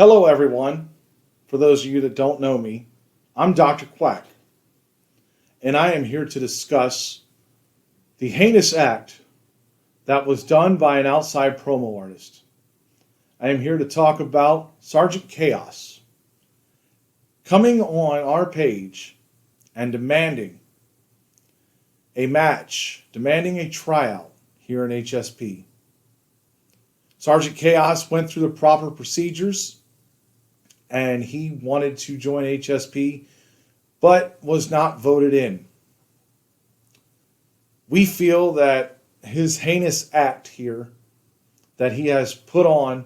Hello, everyone. For those of you that don't know me, I'm Dr. Quack, and I am here to discuss the heinous act that was done by an outside promo artist. I am here to talk about Sergeant Chaos coming on our page and demanding a match, demanding a tryout here in HSP. Sergeant Chaos went through the proper procedures and he wanted to join HSP, but was not voted in. We feel that his heinous act here that he has put on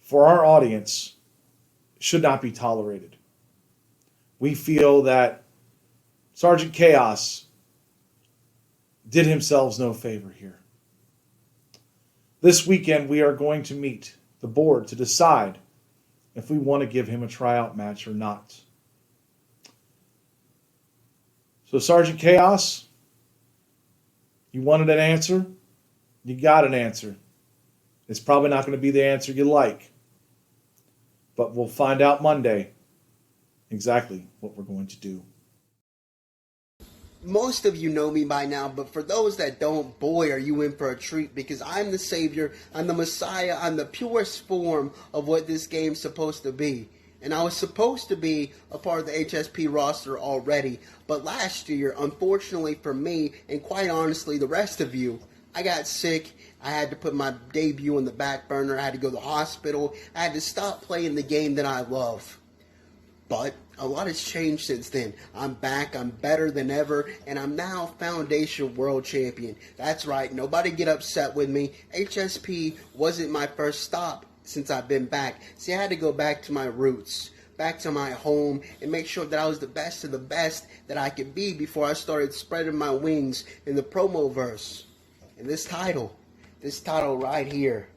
for our audience should not be tolerated. We feel that Sergeant Chaos did himself no favor here. This weekend we are going to meet the board to decide if we want to give him a tryout match or not. So Sergeant Chaos, you wanted an answer? You got an answer. It's probably not going to be the answer you like, but we'll find out Monday exactly what we're going to do. Most of you know me by now, but for those that don't, boy, are you in for a treat, because I'm the Savior, I'm the Messiah, I'm the purest form of what this game's supposed to be. And I was supposed to be a part of the HSP roster already, but last year, unfortunately for me, and quite honestly the rest of you, I got sick. I had to put my debut on the back burner. I had to go to the hospital. I had to stop playing the game that I love. But a lot has changed since then. I'm back, I'm better than ever, and I'm now Foundation World Champion. That's right, nobody get upset with me. HSP wasn't my first stop since I've been back. See, I had to go back to my roots, back to my home, and make sure that I was the best of the best that I could be before I started spreading my wings in the promo-verse. And this title right here,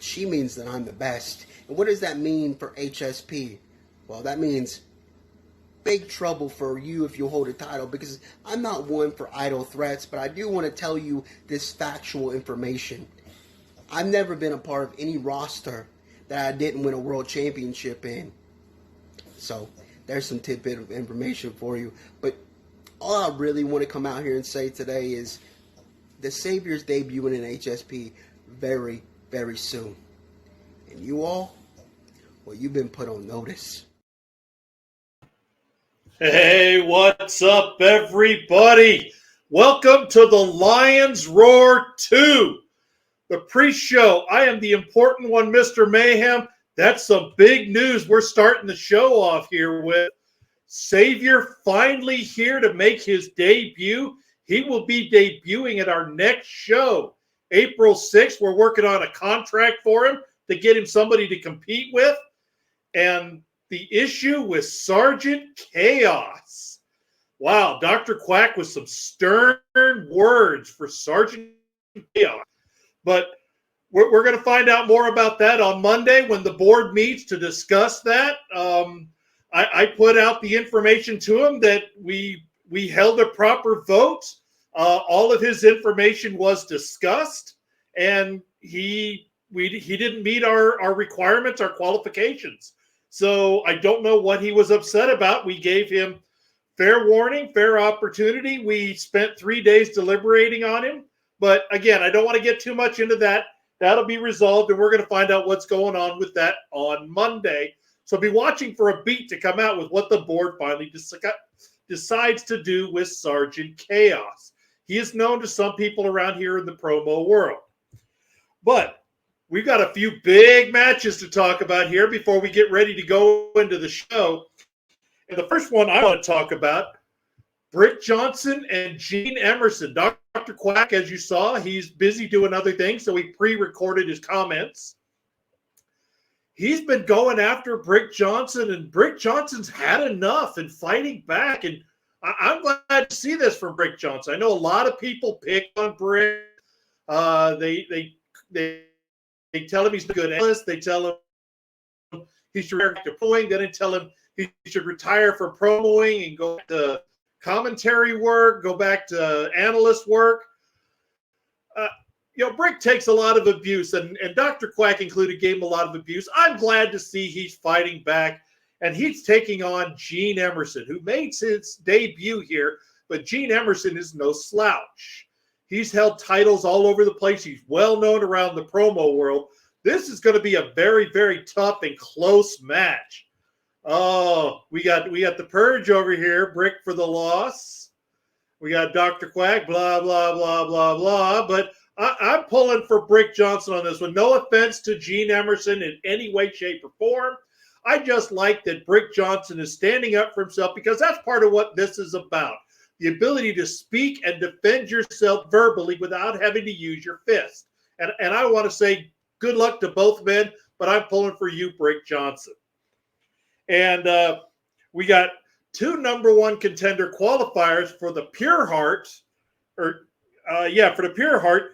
she means that I'm the best. And what does that mean for HSP? Well, that means big trouble for you if you hold a title, because I'm not one for idle threats, but I do want to tell you this factual information. I've never been a part of any roster that I didn't win a world championship in. So there's some tidbit of information for you. But all I really want to come out here and say today is the Savior's debuting in HSP very, very soon. And you all, well, you've been put on notice. Hey, what's up, everybody? Welcome to the Lions Roar 2, the pre-show. I am the important one, Mr. Mayhem. That's some big news we're starting the show off here with. Savior finally here to make his debut. He will be debuting at our next show, April 6th. We're working on a contract for him to get him somebody to compete with. And the issue with Sergeant Chaos. Wow, Dr. Quack with some stern words for Sergeant Chaos. But we're going to find out more about that on Monday when the board meets to discuss that. I put out the information to him that we held a proper vote. All of his information was discussed, and he didn't meet our requirements, our qualifications. So I don't know what he was upset about. We gave him fair warning, fair opportunity. We spent 3 days deliberating on him. But again, I don't want to get too much into that. That'll be resolved, and we're going to find out what's going on with that on Monday. So be watching for a beat to come out with what the board finally decides to do with Sergeant Chaos. He is known to some people around here in the promo world. But we've got a few big matches to talk about here before we get ready to go into the show. And the first one I want to talk about, Brick Johnson and Gene Emerson. Dr. Quack, as you saw, he's busy doing other things, so he pre-recorded his comments. He's been going after Brick Johnson, and Brick Johnson's had enough and fighting back. And I'm glad to see this from Brick Johnson. I know a lot of people pick on Brick. They tell him he's a good analyst. They tell him he should retire to promoing. They didn't tell him he should retire from promoing and go to commentary work, go back to analyst work. Brick takes a lot of abuse, and Dr. Quack included, gave him a lot of abuse. I'm glad to see he's fighting back, and he's taking on Gene Emerson, who made his debut here, but Gene Emerson is no slouch. He's held titles all over the place. He's well known around the promo world. This is going to be a very, very tough and close match. Oh, we got the Purge over here, Brick for the loss. We got Dr. Quack, blah, blah, blah, blah, blah, but I'm pulling for Brick Johnson on this one. No offense to Gene Emerson in any way, shape, or form. I just like that Brick Johnson is standing up for himself, because that's part of what this is about. The ability to speak and defend yourself verbally without having to use your fist. And I want to say good luck to both men, but I'm pulling for you, Brick Johnson. And we got two #1 contender qualifiers for the PUREHEART, for the PUREHEART.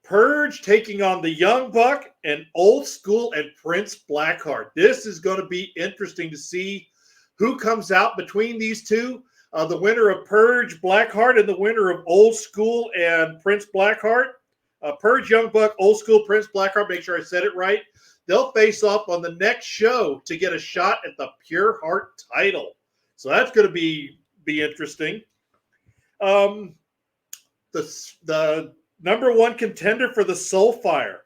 Purge taking on the Young Buck and Old School and Prince Blackheart. This is going to be interesting to see who comes out between these two. The winner of Purge, Blackheart, and the winner of Old School and Prince Blackheart. Purge, Young Buck, Old School, Prince Blackheart. Make sure I said it right. They'll face off on the next show to get a shot at the PUREHEART title. So that's going to be interesting. The #1 contender for the Soulfire,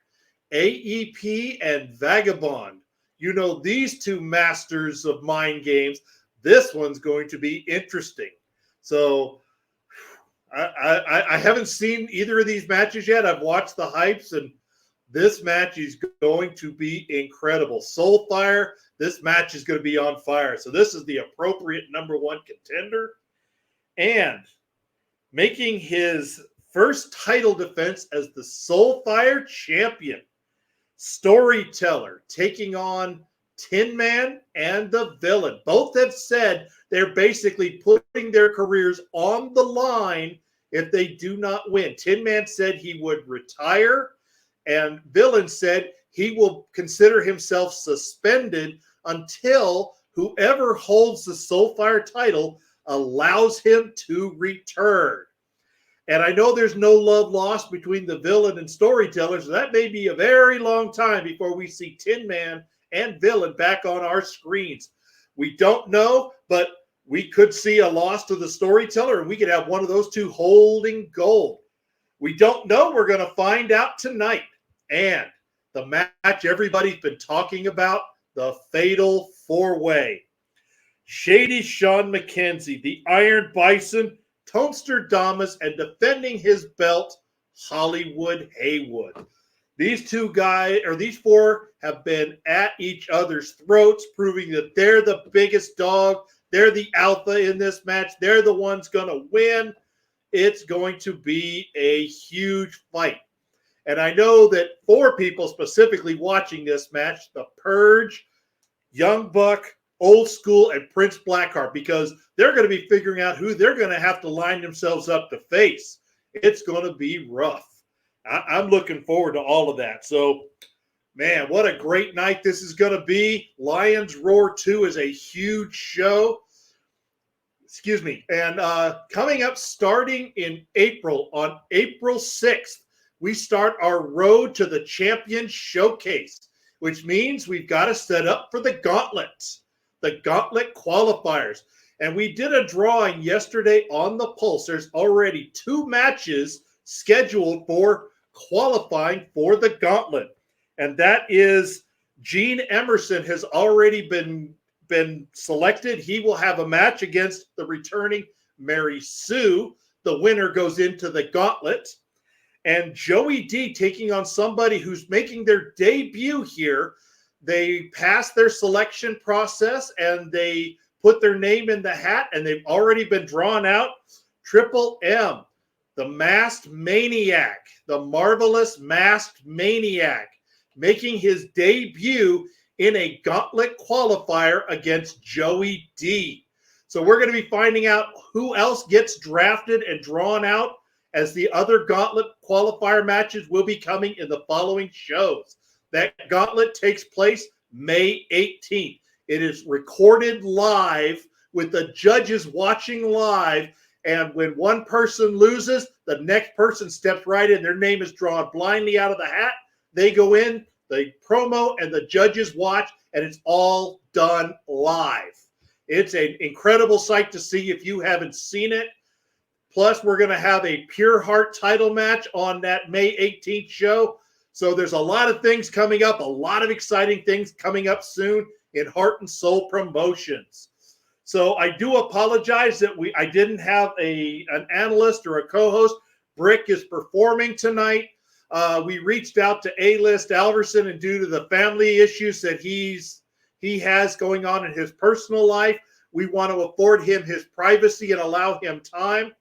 AEP and Vagabond. You know these two masters of mind games. This one's going to be interesting. So I haven't seen either of these matches yet. I've watched the hypes, and this match is going to be incredible. Soulfire, this match is going to be on fire. So this is the appropriate #1 contender. And making his first title defense as the Soulfire champion, Storyteller, taking on Tin Man and the Villain. Both have said they're basically putting their careers on the line if they do not win. Tin Man said he would retire, and Villain said he will consider himself suspended until whoever holds the Soulfire title allows him to return. And I know there's no love lost between the Villain and Storyteller, so that may be a very long time before we see Tin Man and Villain back on our screens. We don't know, but we could see a loss to the Storyteller, and we could have one of those two holding gold. We don't know. We're going to find out tonight. And the match everybody's been talking about, the Fatal 4-Way. Shady Shawn McKenzie, the Iron Bison, Tonster Damus, and defending his belt, Hollywood Haywood. These four have been at each other's throats, proving that they're the biggest dog. They're the alpha in this match. They're the ones going to win. It's going to be a huge fight. And I know that 4 people specifically watching this match, the Purge, Young Buck, Old School, and Prince Blackheart, because they're going to be figuring out who they're going to have to line themselves up to face. It's going to be rough. I'm looking forward to all of that. So, man, what a great night this is going to be. Lions Roar 2 is a huge show. Excuse me. And coming up starting in April, on April 6th, we start our Road to the Champion Showcase, which means we've got to set up for the Gauntlet qualifiers. And we did a drawing yesterday on the Pulse. There's already 2 matches scheduled for qualifying for the Gauntlet. And that is Gene Emerson has already been selected. He will have a match against the returning Mary Sue. The winner goes into the Gauntlet. And Joey D taking on somebody who's making their debut here. They passed their selection process and they put their name in the hat, and they've already been drawn out. Triple M, the Masked Maniac, the marvelous Masked Maniac, making his debut in a Gauntlet qualifier against Joey D. So we're going to be finding out who else gets drafted and drawn out, as the other Gauntlet qualifier matches will be coming in the following shows. That Gauntlet takes place May 18th. It is recorded live with the judges watching live, And when one person loses, the next person steps right in. Their name is drawn blindly out of the hat. They go in, the promo, and the judges watch, and it's all done live. It's an incredible sight to see if you haven't seen it. Plus, we're going to have a Pure Heart title match on that May 18th show. So there's a lot of things coming up, a lot of exciting things coming up soon in Heart and Soul Promotions. So I do apologize that I didn't have an analyst or a co-host. Brick is performing tonight. We reached out to A-List Alverson, and due to the family issues that he has going on in his personal life, we want to afford him his privacy and allow him time.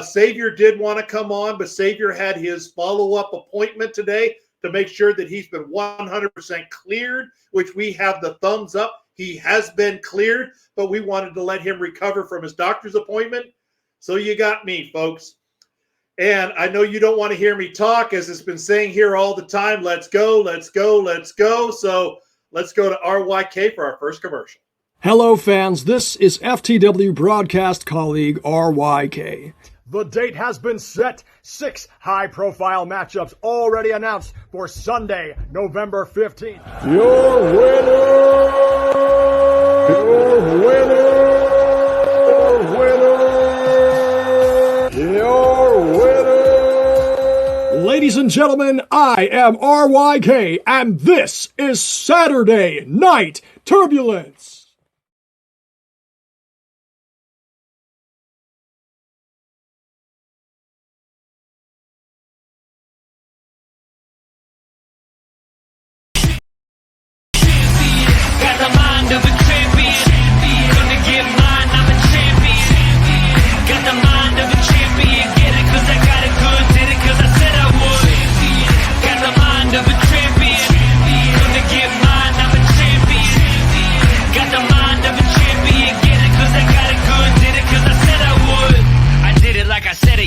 Savior did want to come on, but Savior had his follow-up appointment today to make sure that he's been 100% cleared, which we have the thumbs up. He has been cleared, but we wanted to let him recover from his doctor's appointment. So you got me, folks. And I know you don't want to hear me talk, as it's been saying here all the time. Let's go, let's go, let's go. So let's go to RYK for our first commercial. Hello, fans. This is FTW broadcast colleague RYK. The date has been set. 6 high-profile matchups already announced for Sunday, November 15th. Your winner. Ladies and gentlemen, I am RYK, and this is Saturday Night Turbulence.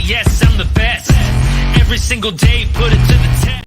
Yes, I'm the best. Every single day, put it to the test.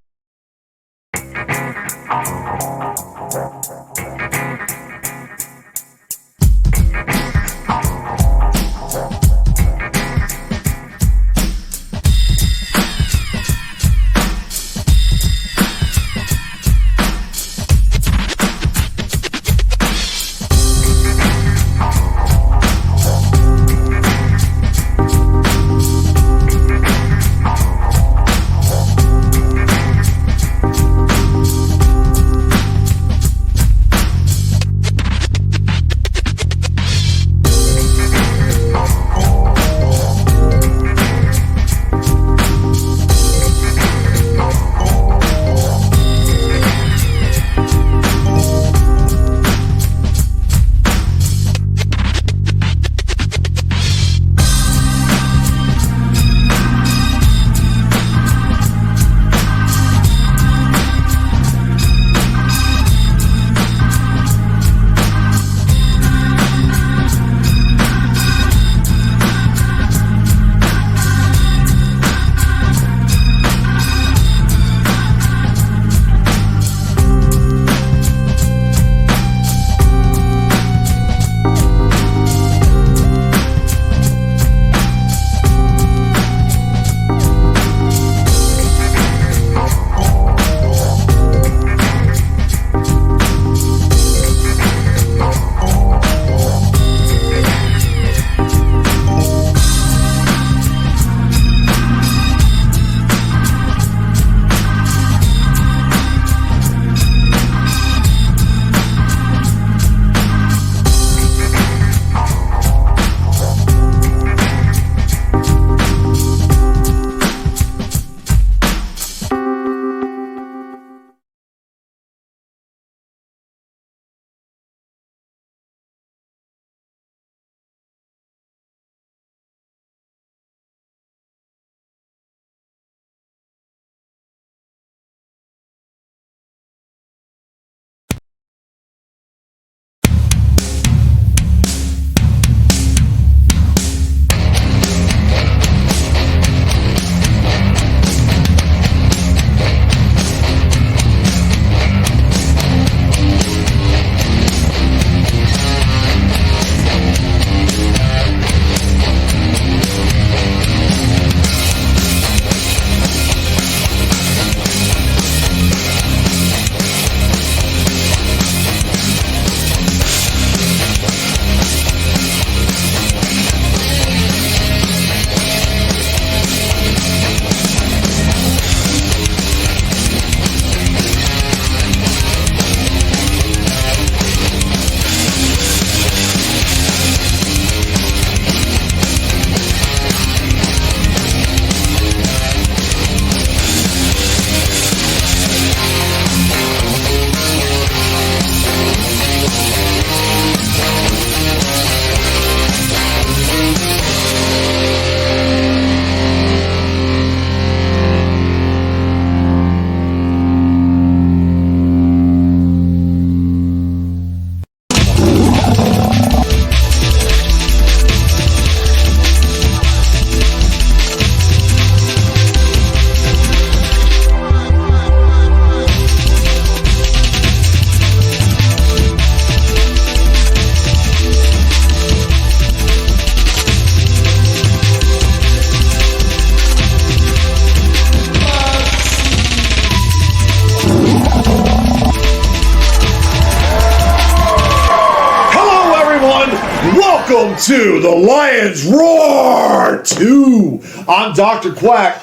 Welcome to the Lions Roar 2. I'm Dr. Quack.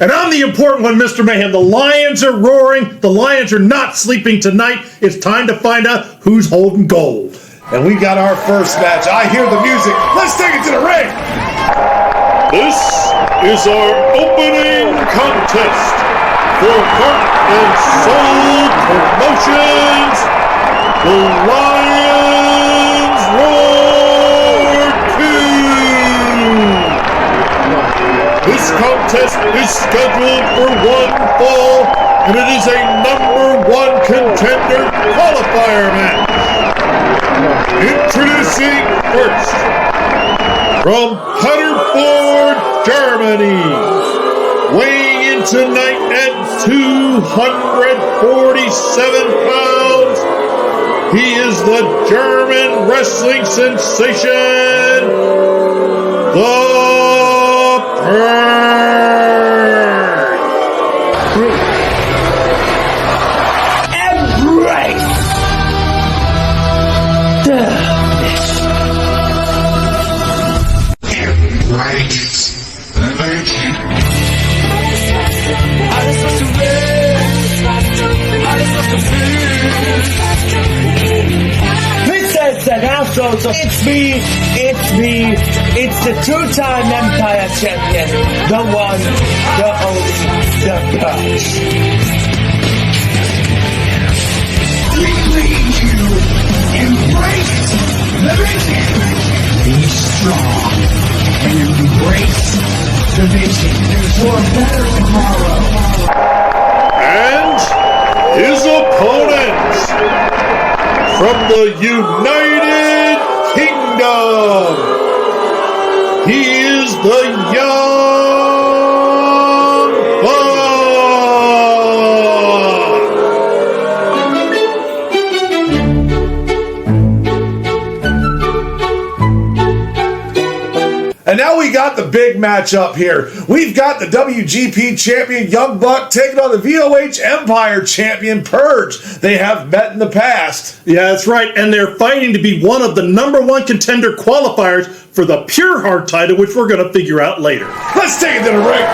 And I'm the important one, Mr. Mayhem. The Lions are roaring. The Lions are not sleeping tonight. It's time to find out who's holding gold. And we got our first match. I hear the music. Let's take it to the ring. This is our opening contest for Heart and Soul Promotions. The Lions Roar 2. This contest is scheduled for one fall, and it is a #1 contender qualifier match. Introducing first, from Paderborn, Germany, weighing in tonight at 247 pounds, he is the German wrestling sensation, the It's the two-time Empire Champion, the one, the only, the Purge. We lead you, embrace the vision. Be strong and embrace the vision for a better tomorrow. And his opponent from the United Kingdom, he is the Young Buck. And now we got the big match up here. We've got the WGP champion Young Buck taking on the VOH Empire champion Purge. They have met in the past. Yeah, that's right. And they're fighting to be one of the #1 contender qualifiers for the PUREHEART title, which we're going to figure out later. Let's take it to the ring.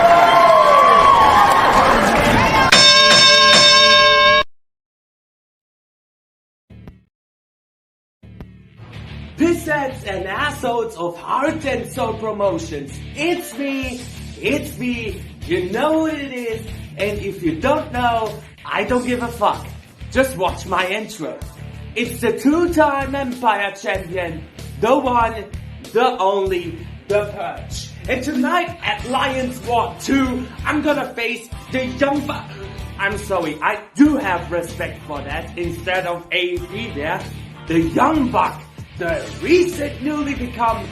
Pissheads and assholes of Heart and Soul Promotions. It's me, you know what it is, and if you don't know, I don't give a fuck. Just watch my intro. It's the two-time Empire Champion, the one, the only, the Purge. And tonight at Lions Roar 2, I'm gonna face the Young Buck. I'm sorry, I do have respect for that instead of AEP there. The Young Buck. The recent newly become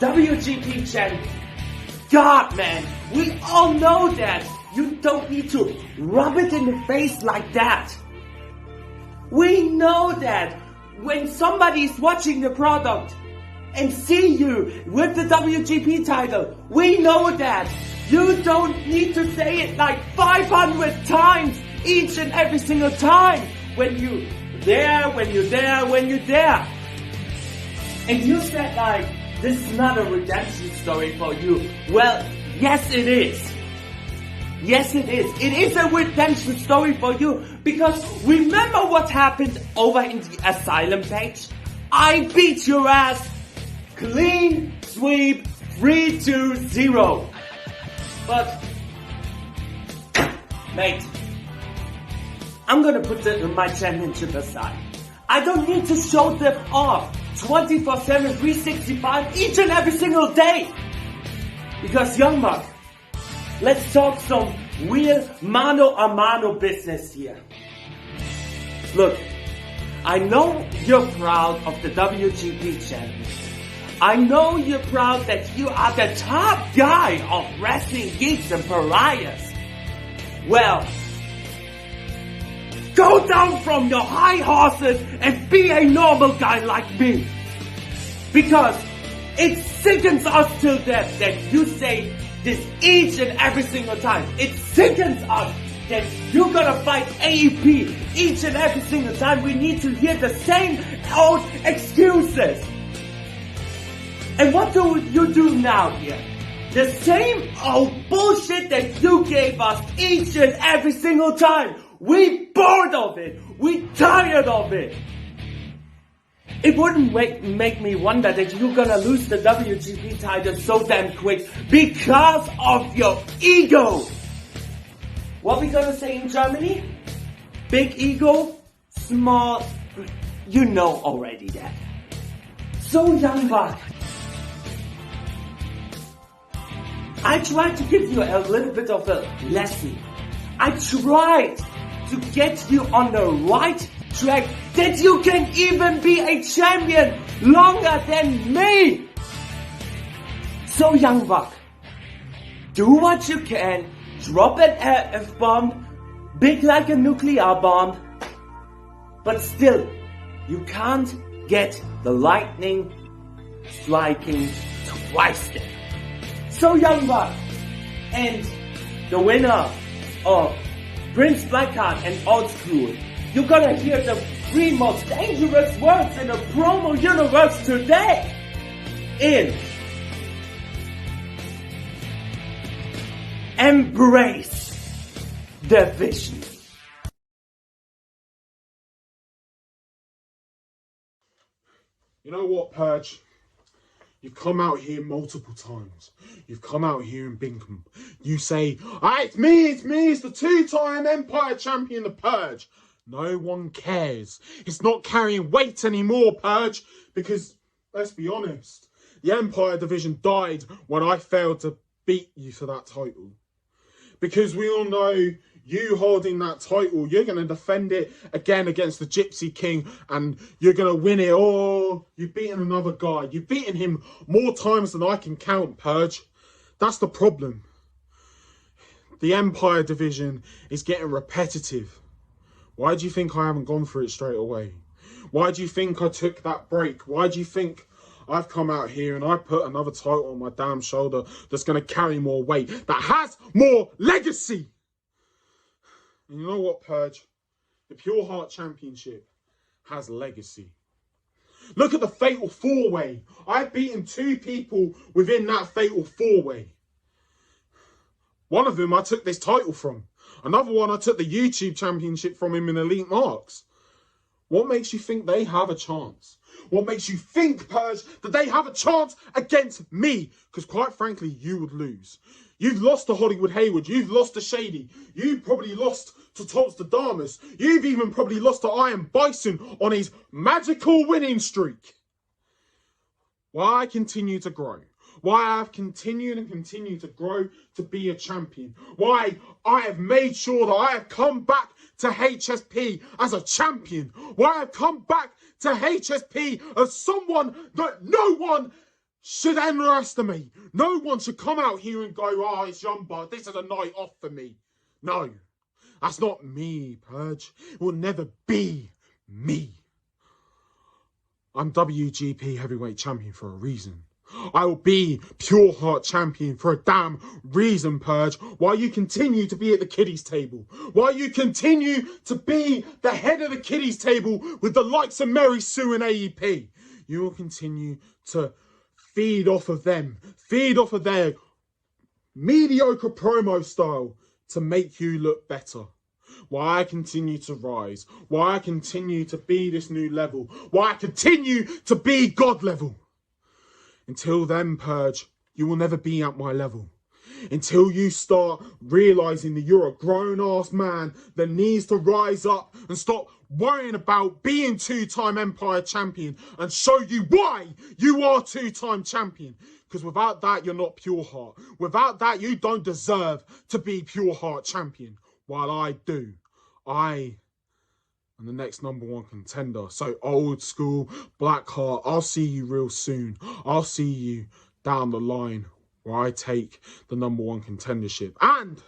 WGP champion. God, man, we all know that. You don't need to rub it in the face like that. We know that when somebody's watching the product and see you with the WGP title, we know that. You don't need to say it like 500 times each and every single time when you're there. And you said like, this is not a redemption story for you. Well, yes it is. Yes it is. It is a redemption story for you because remember what happened over in the Asylum page? I beat your ass. Clean sweep 3-2-0. But, mate, I'm gonna put my championship aside. I don't need to show them off 24/7, 365 each and every single day. Because Young Buck, let's talk some real mano a mano business here. Look, I know you're proud of the WGP champion. I know you're proud that you are the top guy of wrestling geeks and pariahs. Well, go down from your high horses and be a normal guy like me. Because it sickens us to death that you say this each and every single time. It sickens us that you're gonna fight AEP each and every single time we need to hear the same old excuses. And what do you do now here? The same old bullshit that you gave us each and every single time. We bored of it. We tired of it. It wouldn't make me wonder that you're gonna lose the WGP title so damn quick because of your ego. What we gonna say in Germany? Big ego, small, you know already that. So Young Buck, I tried to give you a little bit of a lesson. I tried to get you on the right track that you can even be a champion longer than me. So Young Buck, do what you can, drop an F-bomb, big like a nuclear bomb, but still, you can't get the lightning striking twice there. So Young Buck, and the winner of Prince Blackheart and Old School, you're gonna hear the three most dangerous words in the promo universe today in Embrace the Vision. You know what, Purge? You've come out here multiple times. You've come out here in Bingham. You say, it's me, it's the two-time Empire champion, the Purge. No one cares. It's not carrying weight anymore, Purge, because, let's be honest, the Empire division died when I failed to beat you for that title. Because we all know you holding that title, you're going to defend it again against the Gypsy King and you're going to win it. Oh, you've beaten another guy. You've beaten him more times than I can count, Purge. That's the problem. The Empire division is getting repetitive. Why do you think I haven't gone for it straight away? Why do you think I took that break? Why do you think I've come out here and I put another title on my damn shoulder that's going to carry more weight, that has more legacy? And you know what, Purge? The Pure Heart Championship has legacy. Look at the Fatal 4-Way. I've beaten 2 people within that Fatal 4-Way. One of them I took this title from. Another one I took the YouTube Championship from him in Elite Marks. What makes you think they have a chance? What makes you think, Purge, that they have a chance against me? Because quite frankly, you would lose. You've lost to Hollywood Haywood. You've lost to Shady. You've probably lost to TONSTER DAMUS. You've even probably lost to Iron Bison on his magical winning streak. Why I continue to grow. Why I've continued and continue to grow to be a champion. Why I have made sure that I have come back to HSP as a champion. Why I've come back to HSP as someone that no one should underestimate. No one should come out here and go, it's Young Buck, this is a night off for me. No, that's not me, Purge. It will never be me. I'm WGP Heavyweight Champion for a reason. I will be Pure Heart Champion for a damn reason, Purge. While you continue to be at the kiddies table. While you continue to be the head of the kiddies table with the likes of Mary Sue and AEP. You will continue to feed off of them. Feed off of their mediocre promo style to make you look better. Why I continue to rise. Why I continue to be this new level. Why I continue to be God level. Until then, Purge, you will never be at my level. Until you start realising that you're a grown-ass man that needs to rise up and stop worrying about being 2-time Empire champion and show you why you are 2-time champion. Because without that, you're not Pure Heart. Without that, you don't deserve to be Pure Heart champion. While I do. I am the next #1 contender. So Old School, Blackheart, I'll see you real soon. I'll see you down the line where I take the #1 contendership. And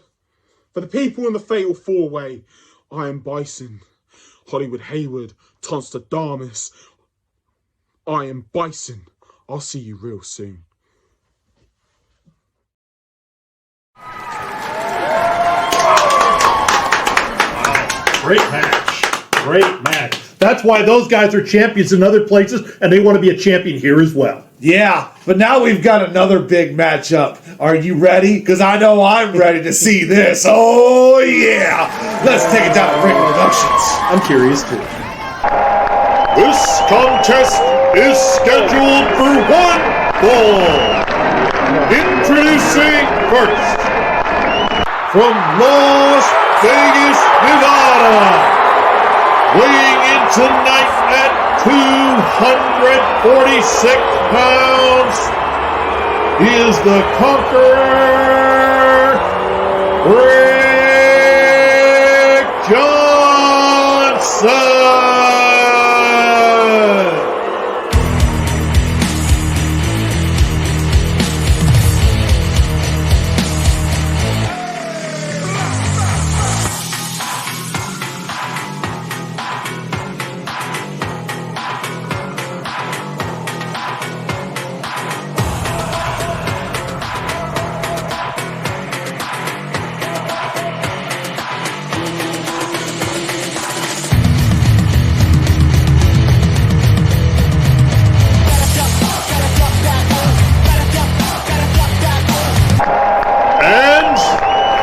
for the people in the Fatal 4-Way, I am Bison, Hollywood Haywood, TONSTER DAMUS. I am Bison. I'll see you real soon. Great match. Great match. That's why those guys are champions in other places, and they want to be a champion here as well. Yeah, but now we've got another big matchup. Are you ready? Because I know I'm ready to see this. Oh, yeah. Let's take it down to Ring Productions. I'm curious, too. This contest is scheduled for one fall. Introducing first, from Las Vegas, Nevada, weighing in tonight at 246 pounds, he is the Conqueror, Rick Johnson.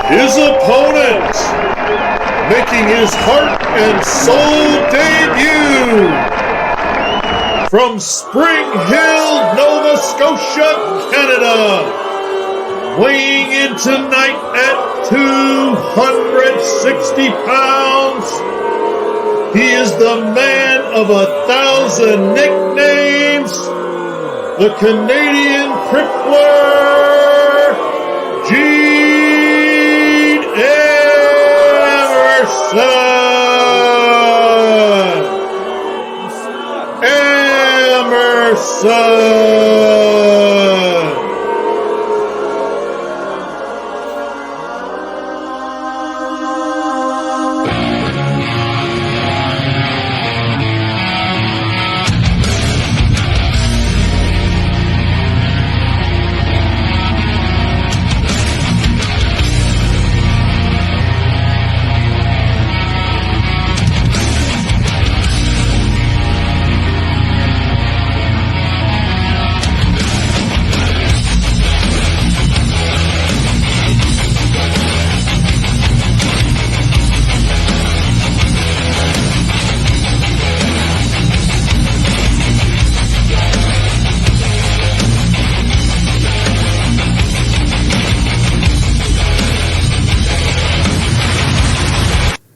His opponent, making his heart and soul debut from Spring Hill, Nova Scotia, Canada, weighing in tonight at 260 pounds. He is the man of 1,000 nicknames, the Canadian Crippler, Gene Emerson.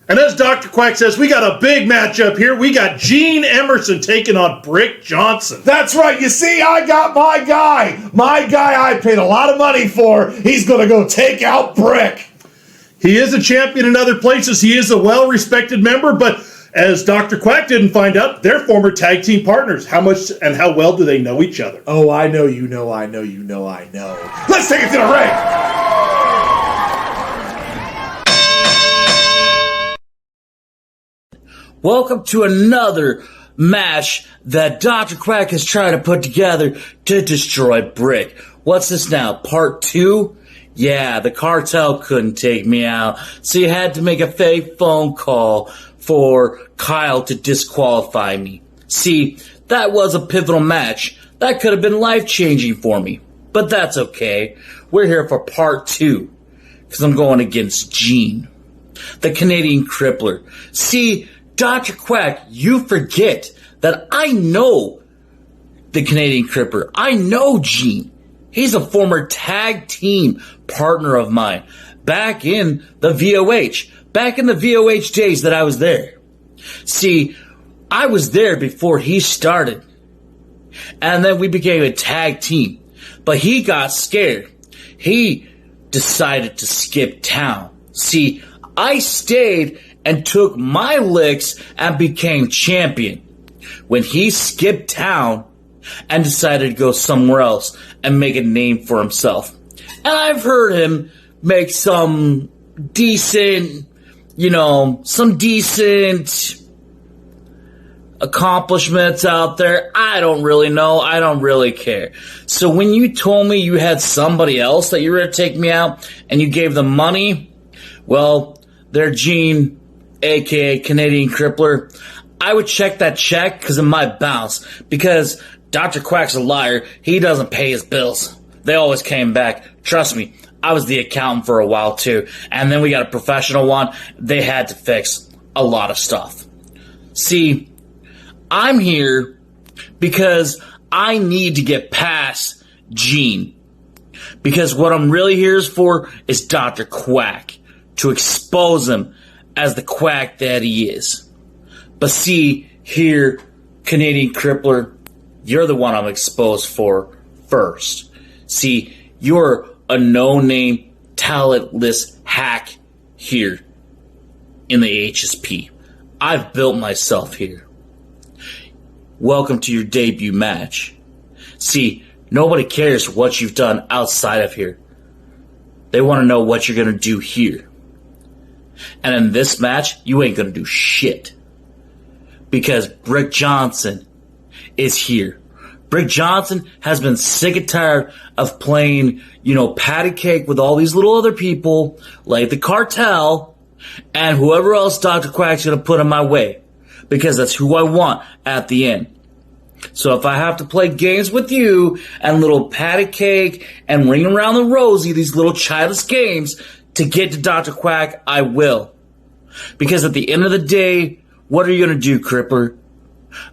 And as Dr. Quack says, we got a big matchup here. We got Gene Emerson taking on Brick Johnson. That's right. You see, I got my guy. My guy I paid a lot of money for. He's going to go take out Brick. He is a champion in other places. He is a well-respected member, but as Dr. Quack didn't find out, they're former tag team partners. How much and how well do they know each other? Oh, I know, you know, I know, you know, I know. Let's take it to the ring. Welcome to another match that Dr. Quack has tried to put together to destroy Brick. What's this now, part 2? Yeah, the cartel couldn't take me out, so you had to make a fake phone call for Kyle to disqualify me. See, that was a pivotal match. That could have been life-changing for me. But that's okay. We're here for part 2, because I'm going against Gene, the Canadian Crippler. See, Dr. Quack, you forget that I know the Canadian Crippler. I know Gene. He's a former tag team partner of mine back in the VOH. Back in the VOH days that I was there. See, I was there before he started. And then we became a tag team. But he got scared. He decided to skip town. See, I stayed and took my licks and became champion. When he skipped town and decided to go somewhere else and make a name for himself. And I've heard him make some decent, some decent accomplishments out there. I don't really know. I don't really care. So when you told me you had somebody else that you were going to take me out and you gave them money, well, their Gene aka Canadian Crippler, I would check that check because it might bounce. Because Dr. Quack's a liar. He doesn't pay his bills. They always came back. Trust me, I was the accountant for a while too. And then we got a professional one. They had to fix a lot of stuff. See, I'm here because I need to get past Gene. Because what I'm really here for is Dr. Quack. To expose him as the quack that he is. But see, here, Canadian Crippler, you're the one I'm exposed for first. See, you're a no-name, talentless hack here in the HSP. I've built myself here. Welcome to your debut match. See, nobody cares what you've done outside of here. They want to know what you're going to do here. And in this match, you ain't going to do shit. Because Brick Johnson is here. Brick Johnson has been sick and tired of playing, patty cake with all these little other people, like the cartel, and whoever else Dr. Quack's going to put in my way. Because that's who I want at the end. So if I have to play games with you, and little patty cake, and ring around the rosy, these little childish games, to get to Dr. Quack, I will. Because at the end of the day, what are you going to do, Crippler?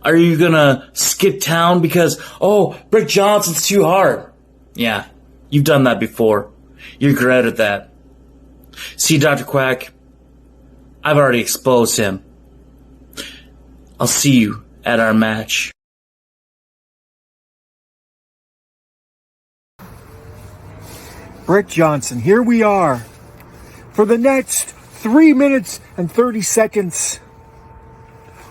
Are you going to skip town because, Brick Johnson's too hard? Yeah, you've done that before. You're great at that. See, Dr. Quack, I've already exposed him. I'll see you at our match. Brick Johnson, here we are. For the next 3 minutes and 30 seconds,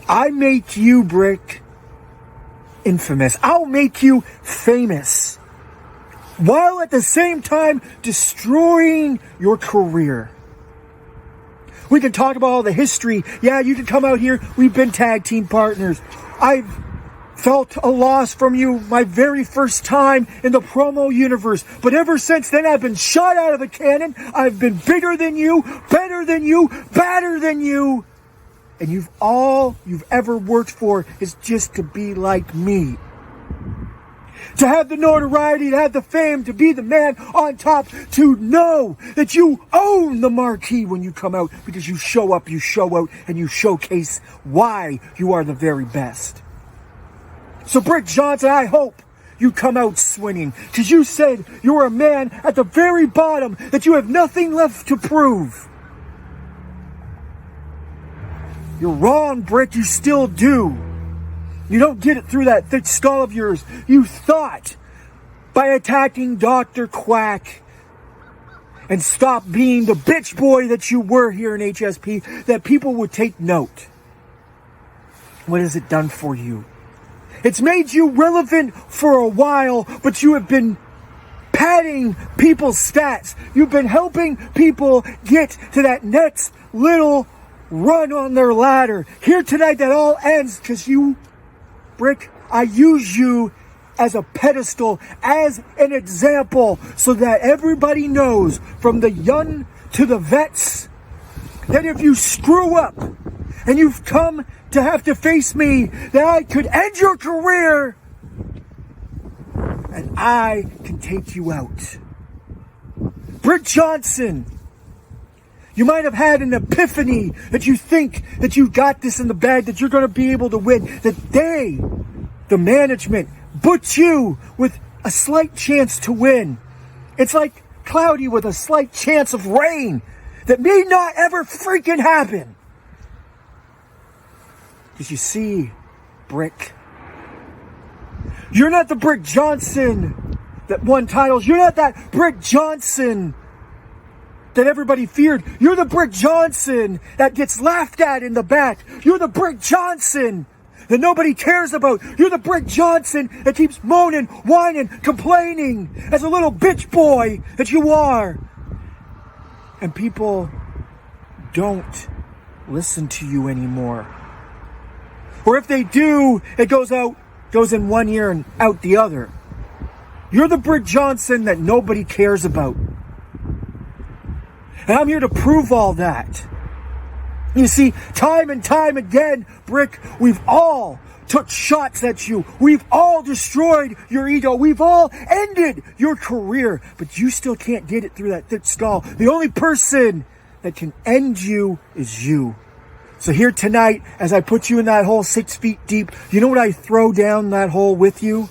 I make you, Brick, infamous. I'll make you famous. While at the same time destroying your career. We can talk about all the history. Yeah, you can come out here. We've been tag team partners. I've felt a loss from you my very first time in the promo universe. But ever since then, I've been shot out of a cannon. I've been bigger than you, better than you, badder than you. And all you've ever worked for is just to be like me. To have the notoriety, to have the fame, to be the man on top, to know that you own the marquee when you come out because you show up, you show out, and you showcase why you are the very best. So Brick Johnson, I hope you come out swinging, because you said you were a man at the very bottom, that you have nothing left to prove. You're wrong, Brick, you still do. You don't get it through that thick skull of yours. You thought by attacking Dr. Quack and stop being the bitch boy that you were here in HSP, that people would take note. What has it done for you? It's made you relevant for a while, but you have been padding people's stats. You've been helping people get to that next little run on their ladder. Here tonight, that all ends because you, Brick, I use you as a pedestal, as an example, so that everybody knows, from the young to the vets, that if you screw up and you've come to have to face me, that I could end your career and I can take you out. Brick Johnson, you might have had an epiphany that you think that you got this in the bag, that you're going to be able to win, that they, the management, put you with a slight chance to win. It's like cloudy with a slight chance of rain that may not ever freaking happen. Because you see, Brick, you're not the Brick Johnson that won titles. You're not that Brick Johnson that everybody feared. You're the Brick Johnson that gets laughed at in the back. You're the Brick Johnson that nobody cares about. You're the Brick Johnson that keeps moaning, whining, complaining as a little bitch boy that you are. And people don't listen to you anymore. Or if they do, it goes in one ear and out the other. You're the Brick Johnson that nobody cares about. And I'm here to prove all that. You see, time and time again, Brick, we've all took shots at you. We've all destroyed your ego. We've all ended your career. But you still can't get it through that thick skull. The only person that can end you is you. So here tonight, as I put you in that hole 6 feet deep, you know what I throw down that hole with you?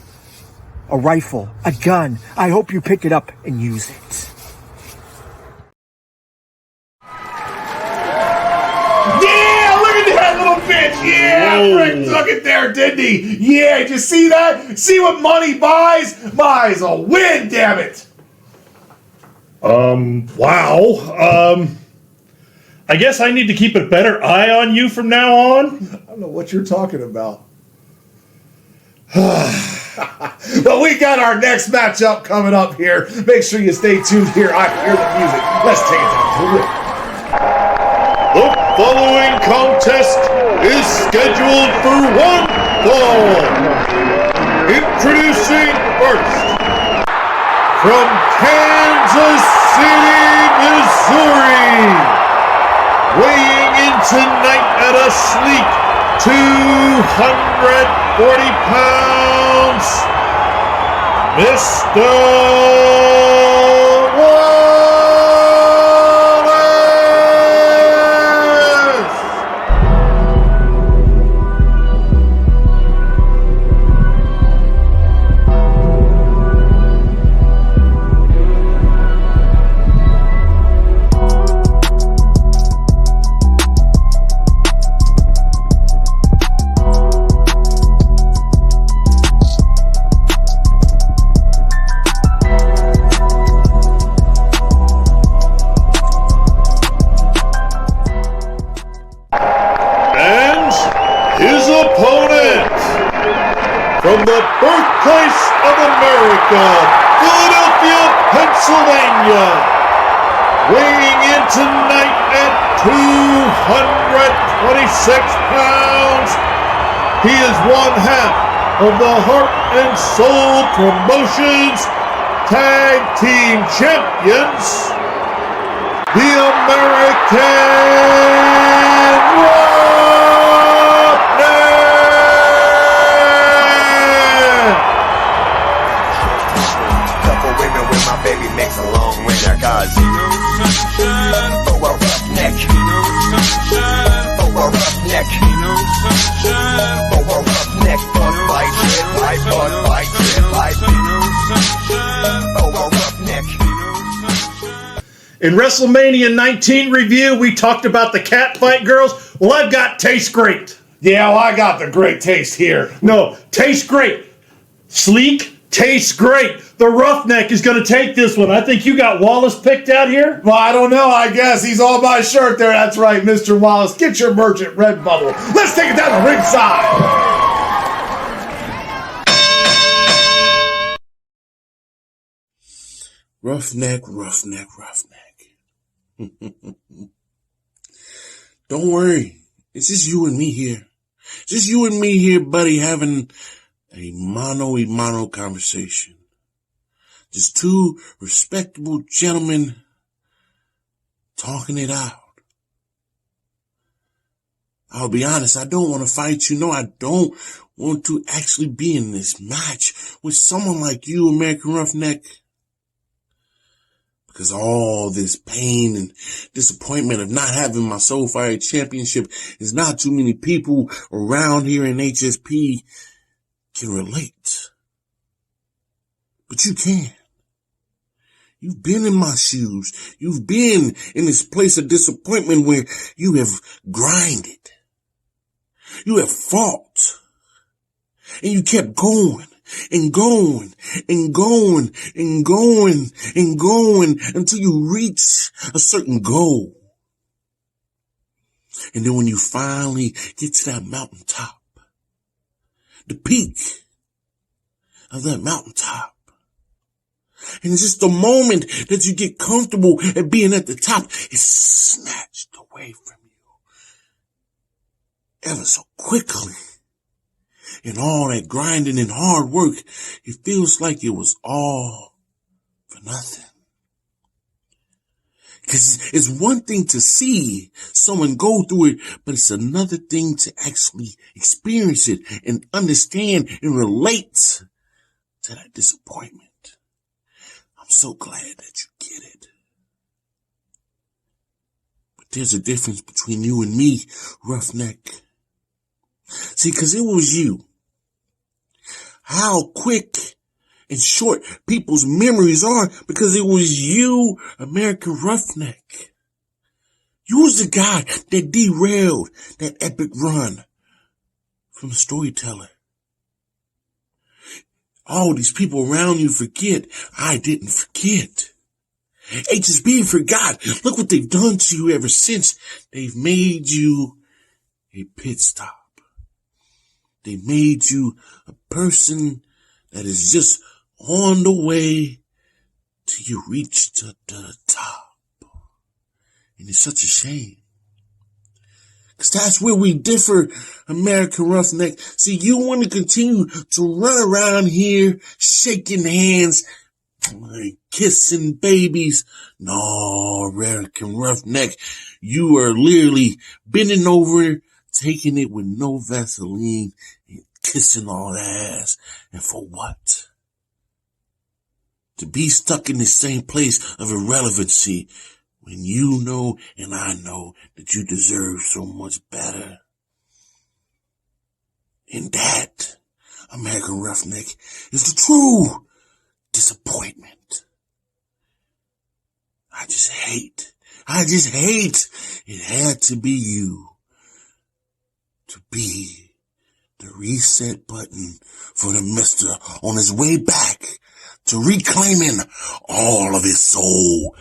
A rifle, a gun. I hope you pick it up and use it. Yeah, look at that little bitch. Yeah, Rick took it there, didn't he? Yeah, did you see that? See what money buys? Buys a win, damn it. Wow. I guess I need to keep a better eye on you from now on. I don't know what you're talking about. Well, we got our next matchup coming up here. Make sure you stay tuned here. I hear the music. Let's take it down to the ring. The following contest is scheduled for one fall. Introducing first, from Kansas City, Missouri, weighing in tonight at a sleek 240 pounds, Mr. from the birthplace of America, Philadelphia, Pennsylvania, weighing in tonight at 226 pounds, he is one half of the Heart and Soul Promotions Tag Team Champions, the American baby makes a long winter, cause for a roughneck, for a roughneck, for a roughneck, fun fight, shit, life, fun fight, shit, life, for a roughneck. In WrestleMania 19 review, we talked about the cat fight girls. Well, I've got Taste Great. Yeah, well, I got the great taste here. No, Taste Great. Sleek, tastes great. The Roughneck is going to take this one. I think you got Wallace picked out here. Well, I don't know. I guess he's on my shirt there. That's right, Mr. Wallace. Get your merch at Redbubble. Let's take it down the ringside. Roughneck, roughneck, roughneck. Don't worry. It's just you and me here. Just you and me here, buddy, having a mano-a-mano conversation. Just two respectable gentlemen talking it out. I'll be honest, I don't want to fight you. No, I don't want to actually be in this match with someone like you, American Roughneck. Because all this pain and disappointment of not having my Soulfire Championship is not too many people around here in HSP can relate. But you can. You've been in my shoes. You've been in this place of disappointment where you have grinded. You have fought. And you kept going and going and going and going and going until you reach a certain goal. And then when you finally get to that mountaintop, the peak of that mountaintop, and it's just the moment that you get comfortable at being at the top, it's snatched away from you ever so quickly. And all that grinding and hard work, it feels like it was all for nothing. Because it's one thing to see someone go through it, but it's another thing to actually experience it and understand and relate to that disappointment. I'm so glad that you get it. But there's a difference between you and me, Roughneck. See, because it was you. How quick and short people's memories are because it was you, American Roughneck. You was the guy that derailed that epic run from Storyteller. All these people around you forget. I didn't forget. HSP forgot. Look what they've done to you ever since. They've made you a pit stop. They made you a person that is just on the way till you reach to the top. And it's such a shame. Because that's where we differ, American Roughneck. See, you want to continue to run around here shaking hands, kissing babies. No, American Roughneck, you are literally bending over, taking it with no Vaseline, and kissing all the ass. And for what? To be stuck in the same place of irrelevancy when you know and I know that you deserve so much better. And that, American Roughneck, is the true disappointment. I just hate it had to be you to be the reset button for the mister on his way back to reclaiming all of his soul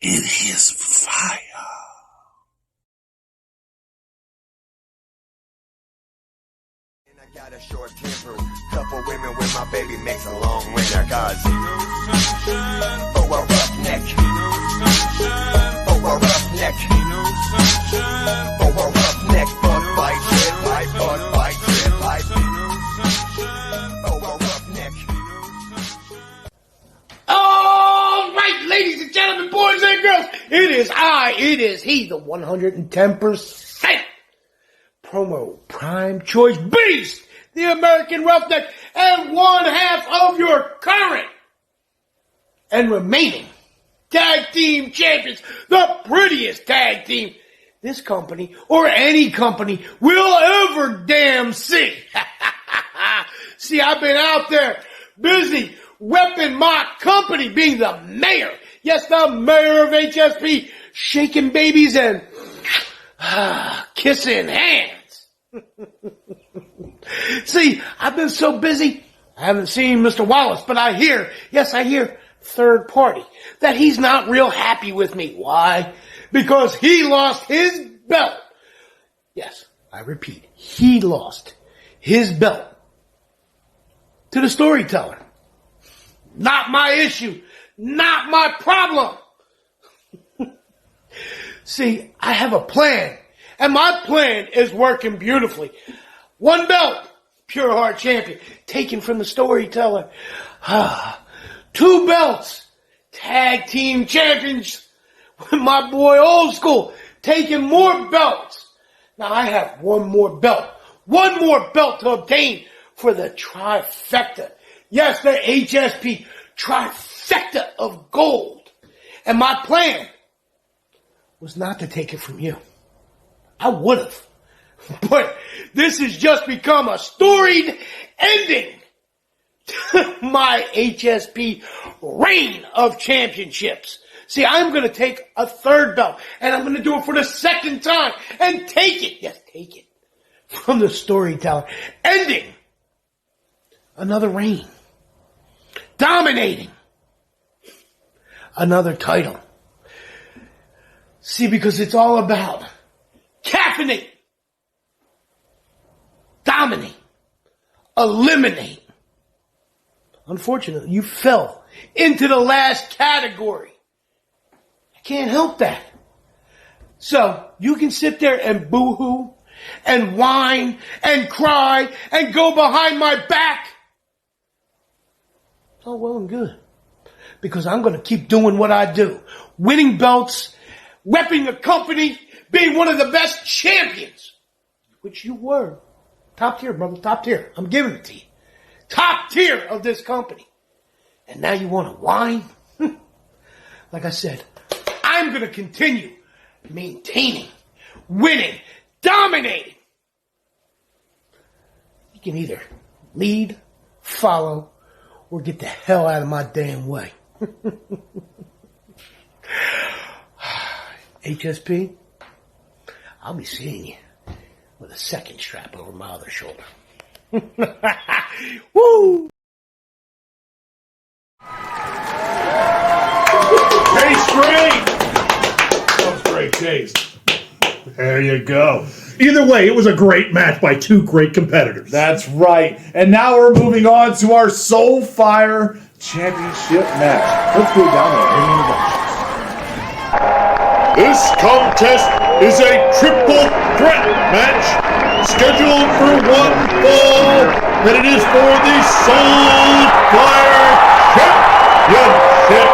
in his fire. And I got a short temper, couple women with my baby makes a long winter, cause oh, a roughneck, oh, a roughneck, oh, a roughneck, fun fight, shit, life, fun fight, shit, life, oh, a roughneck. All right, ladies and gentlemen, boys and girls, it is he, the 110% promo prime choice beast, the American Roughneck, and one half of your current and remaining tag team champions, the prettiest tag team this company or any company will ever damn see. See, I've been out there busy repping my company, being the mayor. Yes, the mayor of HSP, shaking babies and kissing hands. See, I've been so busy, I haven't seen Mr. Wallace, but I hear third party, that he's not real happy with me. Why? Because he lost his belt. Yes, I repeat, he lost his belt to the Storyteller. Not my issue. Not my problem. See, I have a plan. And my plan is working beautifully. One belt, PUREHEART champion, taken from the Storyteller. 2 belts, tag team champions with my boy Old School, taking more belts. Now I have one more belt to obtain for the trifecta. Yes, the HSP trifecta of gold. And my plan was not to take it from you. I would have. But this has just become a storied ending to my HSP reign of championships. See, I'm going to take a third belt, and I'm going to do it for the second time, and take it from the Storyteller, ending another reign, dominating another title. See, because it's all about caffeinate, dominate, eliminate. Unfortunately, you fell into the last category. I can't help that. So, you can sit there and boo-hoo, and whine, and cry, and go behind my back. It's all well and good. because I'm going to keep doing what I do. Winning belts, repping a company, being one of the best champions, which you were. Top tier, brother, top tier. I'm giving it to you. Top tier of this company. And now you want to whine? Like I said, I'm going to continue maintaining, winning, dominating. You can either lead, follow, or get the hell out of my damn way. HSP, I'll be seeing you with a second strap over my other shoulder. Woo! Tastes great! That was great taste. There you go. Either way, it was a great match by two great competitors. That's right. And now we're moving on to our Soulfire Championship match. Let's go down there. Bring in the bunch. This contest is a triple threat match scheduled for one fall, and it is for the Soulfire Championship.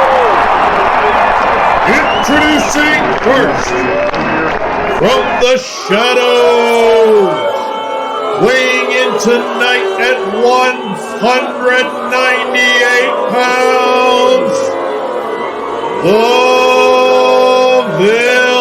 Introducing first, from the shadows, weighing in tonight at 198 pounds, the Villain.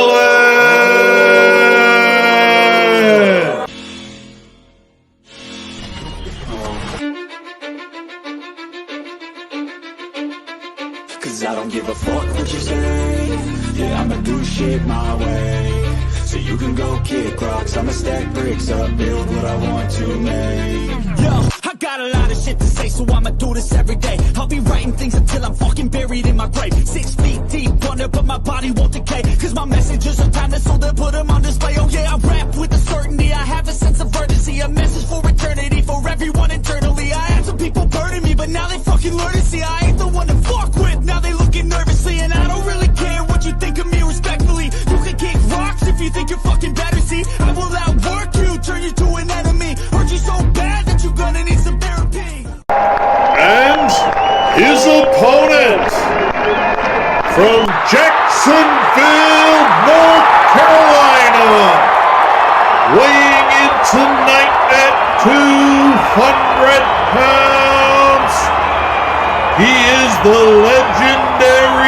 Cause I don't give a fuck what you say. Yeah, I'ma do shit my way. So you can go kick rocks, I'ma stack bricks up, build what I want to make. Yo, I got a lot of shit to say, so I'ma do this every day. I'll be writing things until I'm fucking buried in my grave. 6 feet deep under, but my body won't decay. Cause my messages are timeless, so they'll put them on display. Oh yeah, I rap with a certainty, I have a sense of urgency. A message for eternity, for everyone internally. I had some people burning me, but now they fucking learn to see I ain't the one to fuck with. Now they looking nervously, and I don't really care what you think of me respectfully. You can kick rocks if you think you're fucking better, see. I will outwork you, turn you to an enemy. Hurt you so bad that you're gonna need some therapy. And his opponent, from Jacksonville, North Carolina, weighing in tonight at 200 pounds, he is the legendary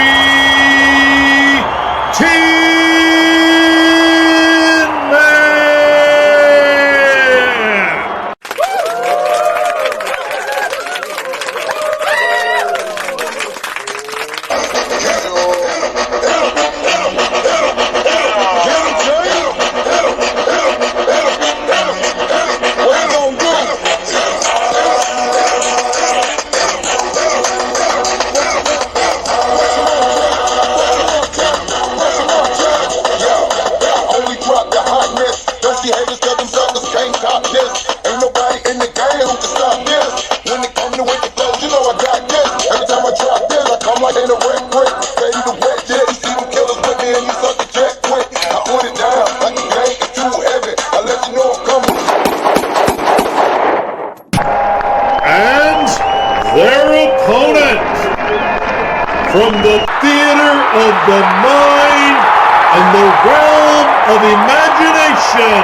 from the theater of the mind and the realm of imagination.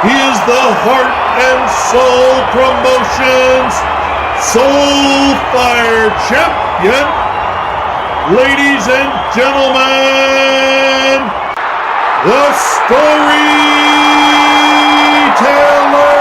He is the Heart and Soul Promotions Soulfire Champion. Ladies and gentlemen, the Storyteller.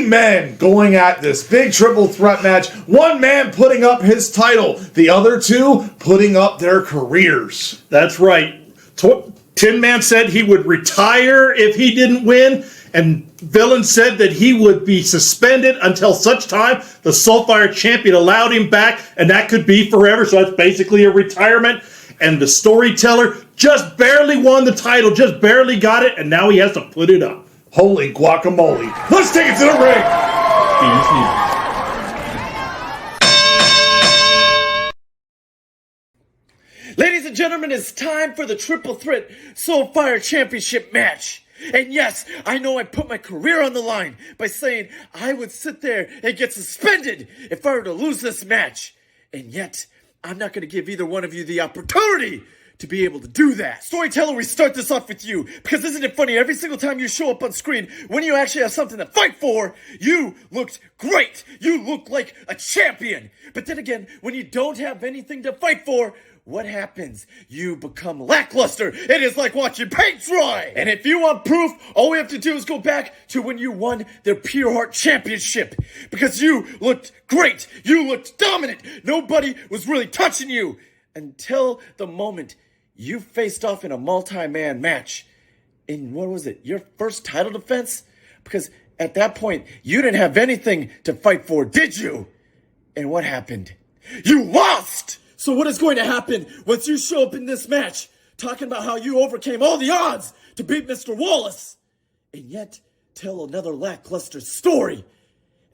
men going at this big triple threat match. One man putting up his title, the other two putting up their careers. That's right. Tin Man said he would retire if he didn't win, and Villain said that he would be suspended until such time the Soulfire champion allowed him back, and that could be forever, so that's basically a retirement. And the Storyteller just barely won the title, just barely got it, and now he has to put it up. Holy guacamole. Let's take it to the ring. Ladies and gentlemen, it's time for the Triple Threat Soulfire Championship match. And yes, I know I put my career on the line by saying I would sit there and get suspended if I were to lose this match. And yet, I'm not going to give either one of you the opportunity to be able to do that. Storyteller, we start this off with you, because isn't it funny, every single time you show up on screen, when you actually have something to fight for, you looked great. You look like a champion. But then again, when you don't have anything to fight for, what happens? You become lackluster. It is like watching paint dry. And if you want proof, all we have to do is go back to when you won the PUREHEART Championship. Because you looked great. You looked dominant. Nobody was really touching you until the moment you faced off in a multi-man match. In, what was it, your first title defense? Because at that point, you didn't have anything to fight for, did you? And what happened? You lost! So what is going to happen once you show up in this match talking about how you overcame all the odds to beat Mr. Wallace, and yet tell another lackluster story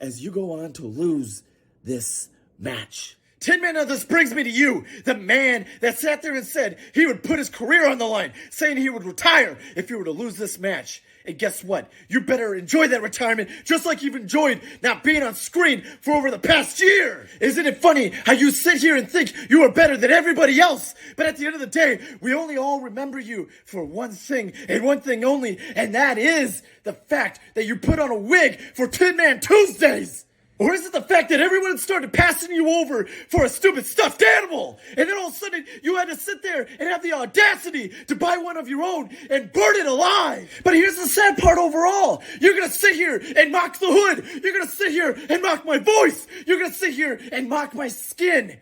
as you go on to lose this match? Tin Man, now this brings me to you, the man that sat there and said he would put his career on the line, saying he would retire if he were to lose this match. And guess what? You better enjoy that retirement just like you've enjoyed not being on screen for over the past year. Isn't it funny how you sit here and think you are better than everybody else? But at the end of the day, we only all remember you for one thing and one thing only, and that is the fact that you put on a wig for Tin Man Tuesdays. Or is it the fact that everyone started passing you over for a stupid stuffed animal? And then all of a sudden, you had to sit there and have the audacity to buy one of your own and burn it alive. But here's the sad part overall. You're going to sit here and mock the hood. You're going to sit here and mock my voice. You're going to sit here and mock my skin.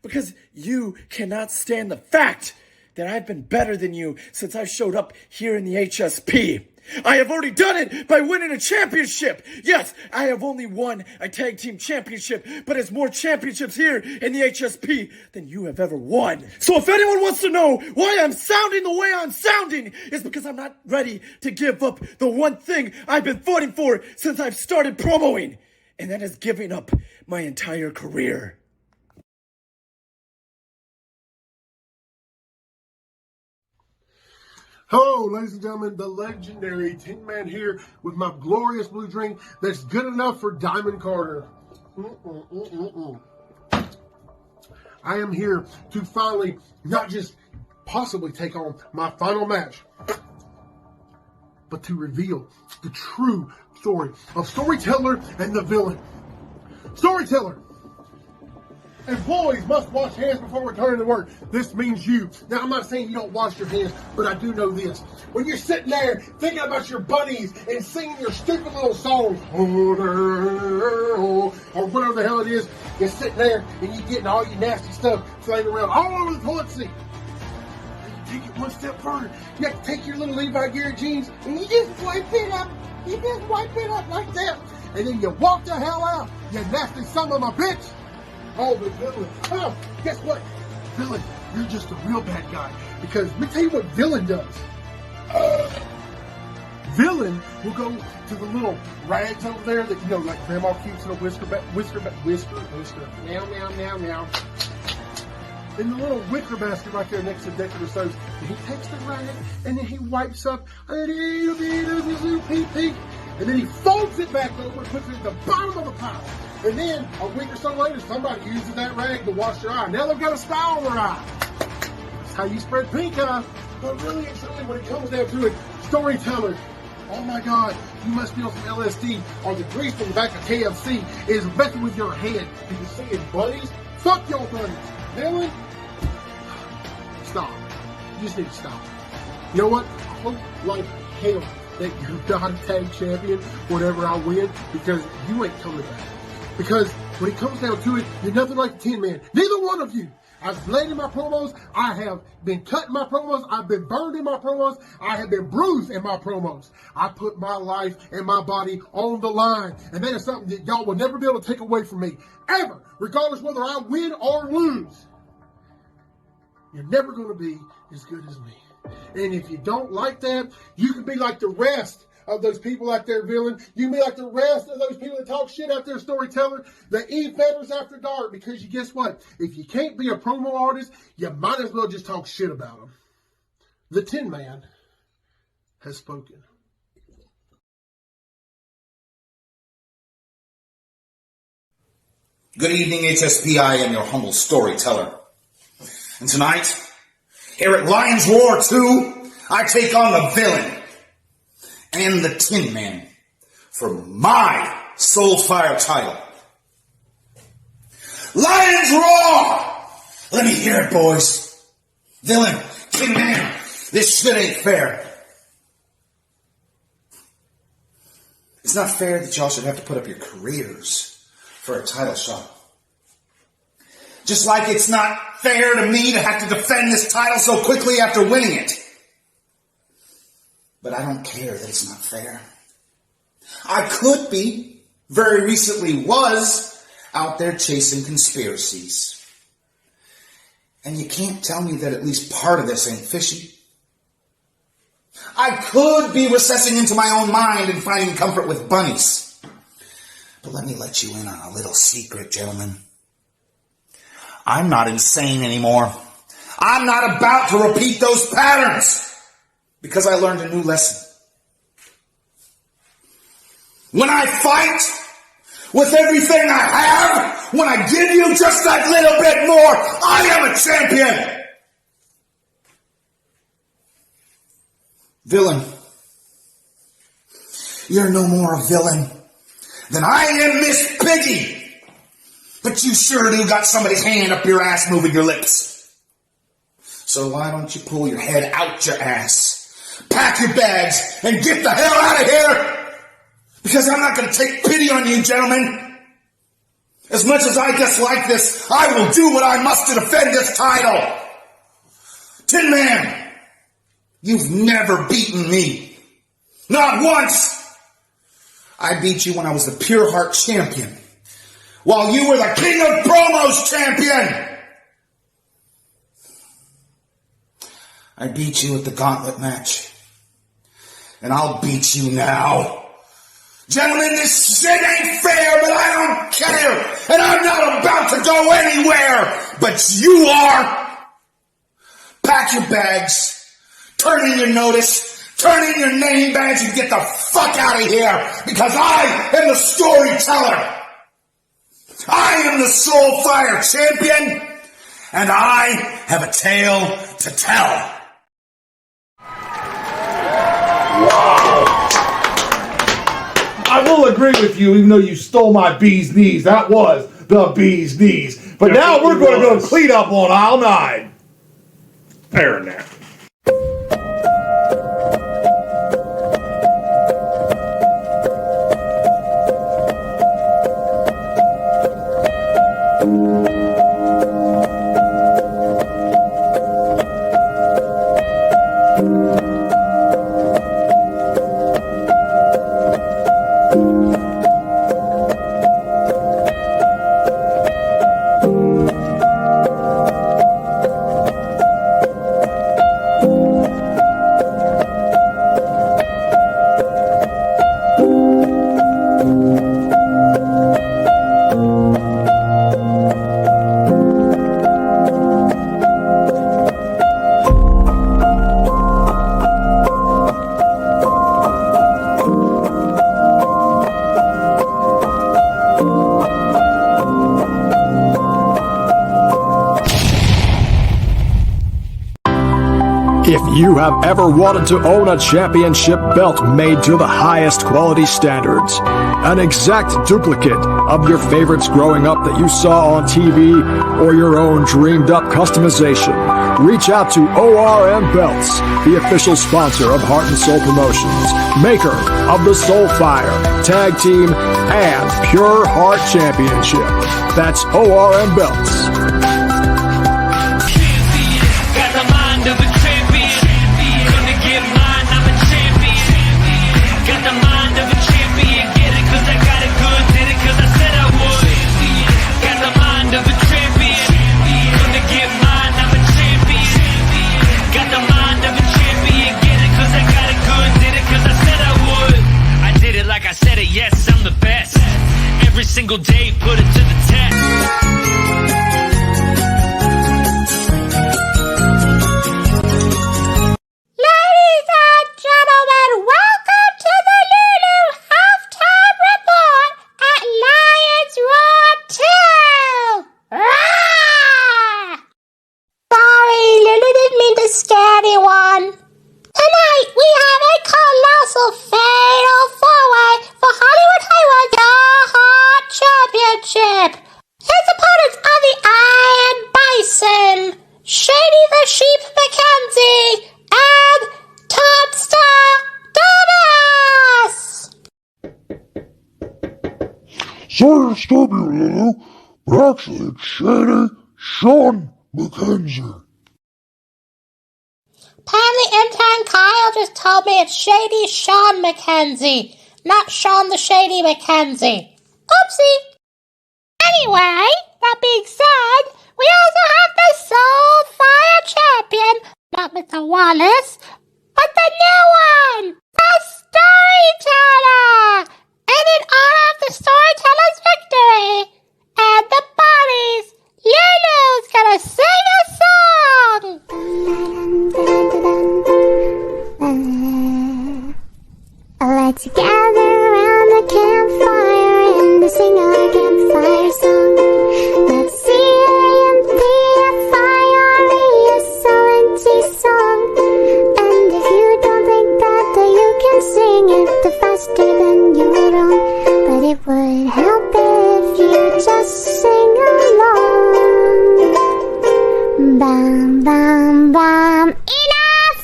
Because you cannot stand the fact that I've been better than you since I showed up here in the HSP. I have already done it by winning a championship. Yes, I have only won a tag team championship, but there's more championships here in the HSP than you have ever won. So if anyone wants to know why I'm sounding the way I'm sounding, it's because I'm not ready to give up the one thing I've been fighting for since I've started promoing, and that is giving up my entire career. Hello, ladies and gentlemen, the legendary Tin Man here with my glorious blue drink that's good enough for Diamond Carter. I am here to finally not just possibly take on my final match, but to reveal the true story of Storyteller and the Villain. Storyteller! Employees must wash hands before returning to work. This means you. Now, I'm not saying you don't wash your hands, but I do know this. When you're sitting there thinking about your buddies and singing your stupid little songs, or whatever the hell it is, you're sitting there and you're getting all your nasty stuff flying around all over the toilet seat. You take it one step further. You have to take your little Levi Garrett jeans and you just wipe it up. You just wipe it up like that. And then you walk the hell out, you nasty son of a bitch. Oh, the Villain. Oh, guess what? Villain, you're just a real bad guy. Because let me tell you what Villain does. Villain will go to the little rags over there that, you know, like Grandma keeps in a whisper, meow, meow, meow, meow. In the little wicker basket right there next to the decorative soaps. And he takes the rag and then he wipes up a little bit of his little pee-pee. And then he folds it back over and puts it at the bottom of the pile. And then, a week or so later, somebody uses that rag to wash their eye. Now they've got a star on their eye. That's how you spread pink eye. But really and truly, when it comes down to it, Storyteller, oh my God, you must be on some LSD, or the grease from the back of KFC is messing with your head. Because saying buddies, fuck your buddies. Villain, stop. You just need to stop. You know what? I hope like hell that you're not a tag champion whenever I win, because you ain't coming back. Because when it comes down to it, you're nothing like the Tin Man. Neither one of you. I've played in my promos. I have been cut in my promos. I've been burned in my promos. I have been bruised in my promos. I put my life and my body on the line. And that is something that y'all will never be able to take away from me. Ever. Regardless whether I win or lose. You're never going to be as good as me. And if you don't like that, you can be like the rest of those people out there, villain. You can be like the rest of those people that talk shit out there, storyteller, that eat feathers after dark, because you guess what? If you can't be a promo artist, you might as well just talk shit about them. The Tin Man has spoken. Good evening, HSP. I am your humble storyteller. And tonight, here at Lions Roar 2, I take on the villain and the Tin Man for my Soulfire title. Lions Roar! Let me hear it, boys. Villain, Tin Man, this shit ain't fair. It's not fair that y'all should have to put up your careers for a title shot. Just like it's not fair to me to have to defend this title so quickly after winning it. But I don't care that it's not fair. I could be, very recently was, out there chasing conspiracies. And you can't tell me that at least part of this ain't fishy. I could be recessing into my own mind and finding comfort with bunnies. But let me let you in on a little secret, gentlemen. I'm not insane anymore. I'm not about to repeat those patterns. Because I learned a new lesson. When I fight with everything I have, when I give you just that little bit more, I am a champion. Villain, you're no more a villain than I am Miss Piggy. But you sure do got somebody's hand up your ass moving your lips. So why don't you pull your head out your ass? Pack your bags and get the hell out of here! Because I'm not going to take pity on you, gentlemen. As much as I dislike this, I will do what I must to defend this title. Tin Man, you've never beaten me. Not once. I beat you when I was the PUREHEART champion, while you were the King of Promos champion. I beat you at the gauntlet match. And I'll beat you now. Gentlemen, this shit ain't fair, but I don't care. And I'm not about to go anywhere. But you are. Pack your bags. Turn in your notice. Turn in your name badge and get the fuck out of here. Because I am the storyteller. I am the Soulfire champion. And I have a tale to tell. Wow. I will agree with you, even though you stole my bee's knees. That was the bee's knees. But now we're going to go clean up on aisle 9. Fair enough. If you have ever wanted to own a championship belt made to the highest quality standards, an exact duplicate of your favorites growing up that you saw on TV, or your own dreamed up customization, reach out to ORM Belts, the official sponsor of Heart and Soul Promotions, maker of the Soul Fire, Tag Team, and Pure Heart Championship. That's ORM Belts. Yes, I'm the best. Every single day, put it to the test. Ladies and gentlemen, welcome to the Lulu Halftime Report at Lions Roar 2! Rah! Sorry, Lulu didn't mean to scare anyone. Tonight, we have a colossal fatal four-way for HAYWOOD Heart Championship. His opponents are the Iron Bison, Shady the Sheep McKenzie, and TONSTER DAMUS. Sorry to stop you, Lulu, but actually it's Shady Sean McKenzie. Apparently, intern Kyle just told me it's Shady Sean McKenzie, not Sean the Shady McKenzie. Oopsie! Anyway, that being said, we also have the Soul Fire Champion, not Mr. Wallace, but the new one, the Storyteller! And in honor of the Storyteller's victory and the bodies, Lulu's gonna sing a song! Let's gather around the campfire and sing our campfire song. Let's CAMPFIRE, song. And if you don't think that you can sing it faster than your own, but it would help if you just sing along. Bam, bam, bam. Enough!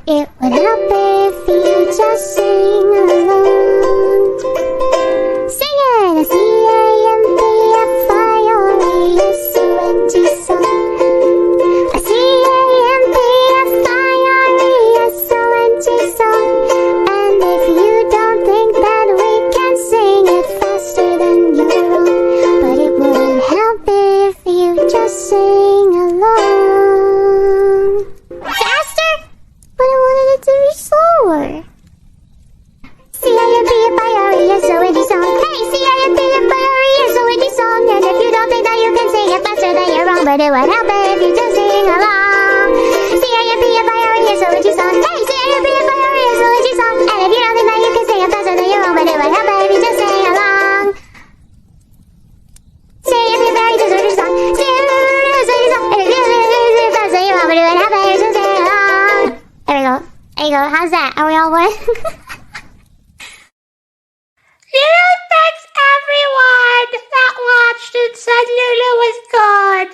but it would help if you just sing along. CAMPFIRE, song. Hey, CAMPFIRE, song. And if you don't think that you can sing it faster than your own, but it would help if you just sing along. CAMPFIRE, song. And if you don't think that you can sing it faster than your own, but it would help if you just sing along. There we go. There you go. How's that? Are we all one? Thanks everyone that watched and said Lulu was good.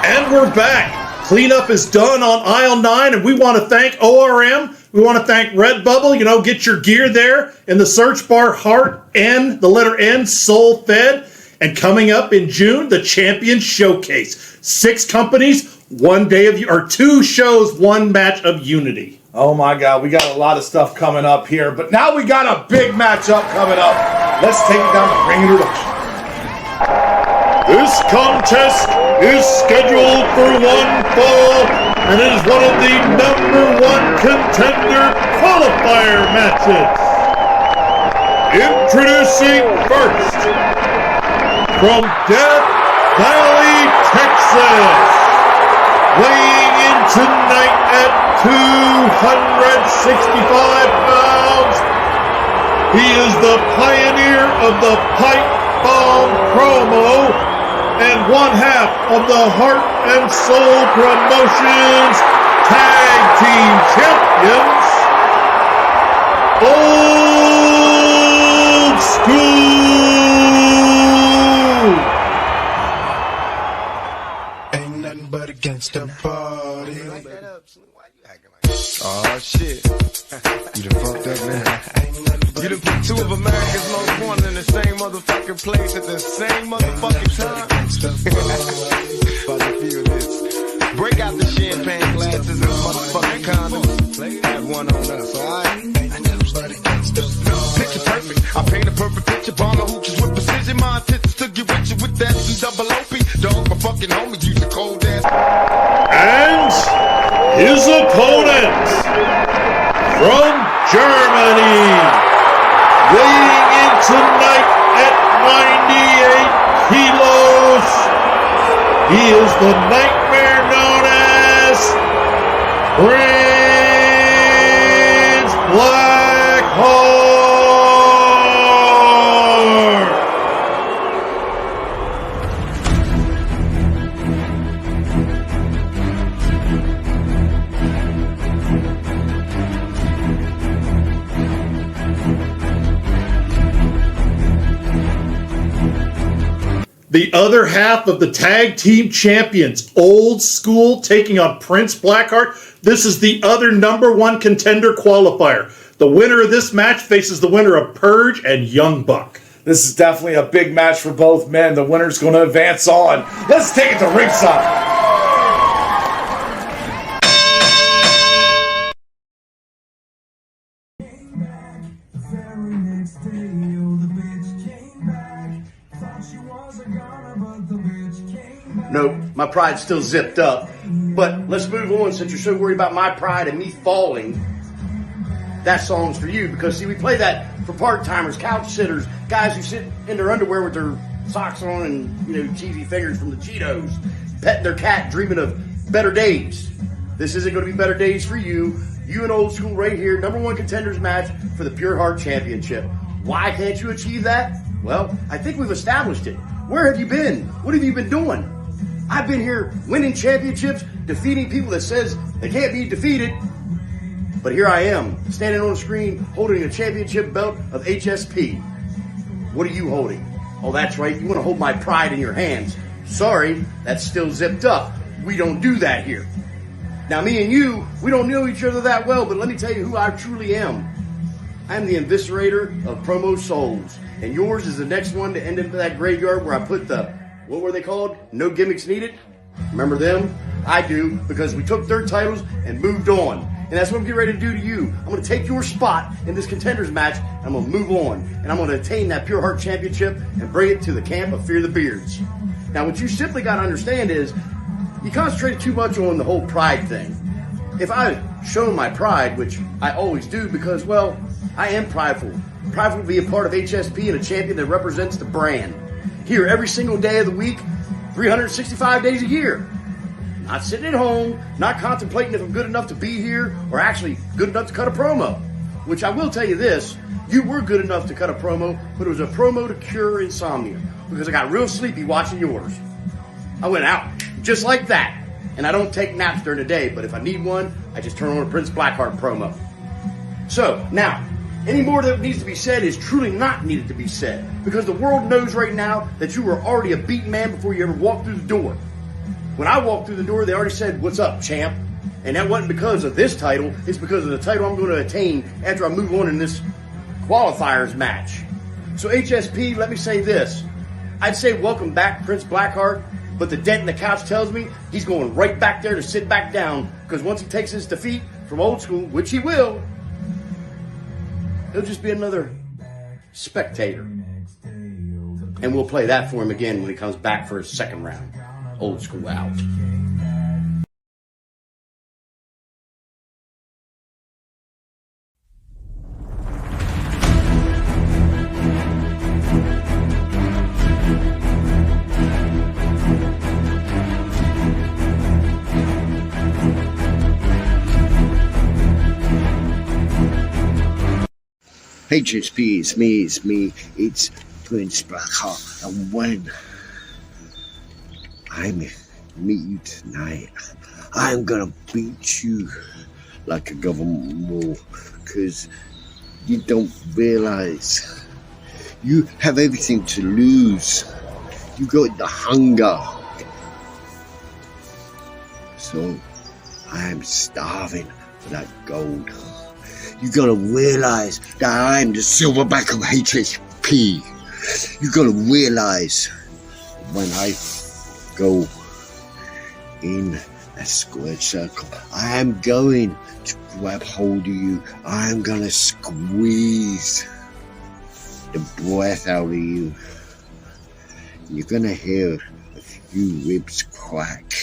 And we're back. Cleanup is done on aisle 9, and we want to thank ORM. We want to thank Redbubble. You know, get your gear there in the search bar, Heart N, the letter N, Soul Fed. And coming up in June, the Champion Showcase. 6 companies, 1 day of, or 2 shows, 1 match of unity. Oh my God, we got a lot of stuff coming up here, but now we got a big matchup coming up. Let's take it down the ring introduction. This contest is scheduled for 1 fall, and it is one of the #1 contender qualifier matches. Introducing first, from Death Valley, Texas, weighing in tonight at 265 pounds, he is the pioneer of the pipe bomb promo and one half of the Heart and Soul Promotions Tag Team Champions, Old School. Ain't nothing but against the party. Oh shit. You done fucked up now. You done put two of America's most wanted in the same motherfucking place at the same motherfucking time. Fucking feel this. Break out the champagne glasses and motherfucking condoms. Have one on us, alright? Picture perfect. I paint a perfect picture. Bomber hooches with precision. My intentions to get with you with that double OP. Dog, my fucking homie use a cold ass. And his opponent from Germany, weighing in tonight at 98 kilos, he is the nightmare known as Prince Blackheart. The other half of the tag team champions, Old School, taking on Prince Blackheart. This is the other #1 contender qualifier. The winner of this match faces the winner of Purge and Young Buck. This is definitely a big match for both men. The winner's going to advance on. Let's take it to ringside. Nope, my pride's still zipped up. But let's move on since you're so worried about my pride and me falling. That song's for you because, see, we play that for part-timers, couch sitters, guys who sit in their underwear with their socks on and, cheesy fingers from the Cheetos, petting their cat, dreaming of better days. This isn't going to be better days for you. You and Old School right here, #1 contenders match for the Pure Heart Championship. Why can't you achieve that? Well, I think we've established it. Where have you been? What have you been doing? I've been here winning championships, defeating people that says they can't be defeated. But here I am, standing on the screen, holding a championship belt of HSP. What are you holding? Oh, that's right, you want to hold my pride in your hands. Sorry, that's still zipped up. We don't do that here. Now, me and you, we don't know each other that well, but let me tell you who I truly am. I'm the eviscerator of promo souls. And yours is the next one to end up in that graveyard where I put the, what were they called? No gimmicks needed? Remember them? I do, because we took their titles and moved on. And that's what I'm getting ready to do to you. I'm going to take your spot in this contenders match, and I'm going to move on. And I'm going to attain that Pure Heart Championship and bring it to the camp of Fear the Beards. Now, what you simply got to understand is, you concentrate too much on the whole pride thing. If I show my pride, which I always do because, well, I am prideful. Prideful to be a part of HSP and a champion that represents the brand. Here every single day of the week, 365 days a year. Not sitting at home, not contemplating if I'm good enough to be here or actually good enough to cut a promo. Which I will tell you this, you were good enough to cut a promo, but it was a promo to cure insomnia because I got real sleepy watching yours. I went out just like that. And I don't take naps during the day, but if I need one, I just turn on a Prince Blackheart promo. So, now, any more that needs to be said is truly not needed to be said because the world knows right now that you were already a beaten man before you ever walked through the door. When I walked through the door, they already said, "What's up, champ?" And that wasn't because of this title, it's because of the title I'm going to attain after I move on in this qualifiers match. So HSP, let me say this. I'd say welcome back, Prince Blackheart, but the dent in the couch tells me he's going right back there to sit back down because once he takes his defeat from Old School, which he will, he'll just be another spectator. And we'll play that for him again when he comes back for his second round. Old School out. HSP, it's me, it's Prince Blackheart, and when I meet you tonight, I'm gonna beat you like a government mule, cause you don't realize you have everything to lose. You got the hunger. So I am starving for that gold. You gotta realize that I'm the silverback of HSP. You gotta realize when I go in a squared circle, I am going to grab hold of you. I am gonna squeeze the breath out of you. You're gonna hear a few ribs crack.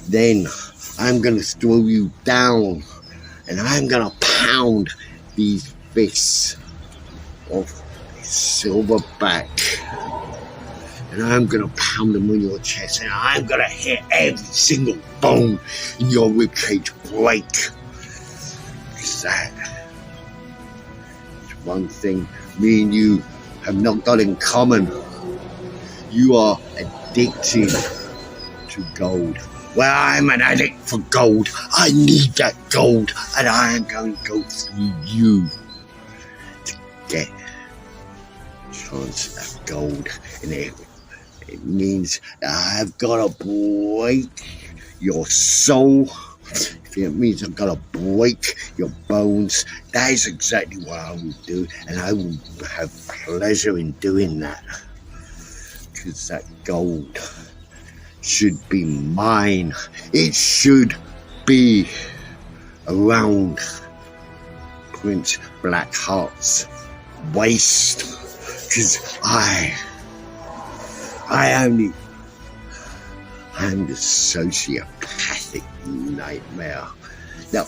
Then I'm gonna throw you down and I'm gonna pound these fists of silverback. And I'm gonna pound them on your chest, and I'm gonna hit every single bone in your ribcage break. Because that is one thing me and you have not got in common. You are addicted to gold. Well, I'm an addict for gold. I need that gold, and I am going to go through you to get a chance at gold. And it means that I've got to break your soul. If it means I've got to break your bones, that is exactly what I will do, and I will have pleasure in doing that. Because that gold should be mine. It should be around Prince Blackheart's waist. Because I am the sociopathic nightmare that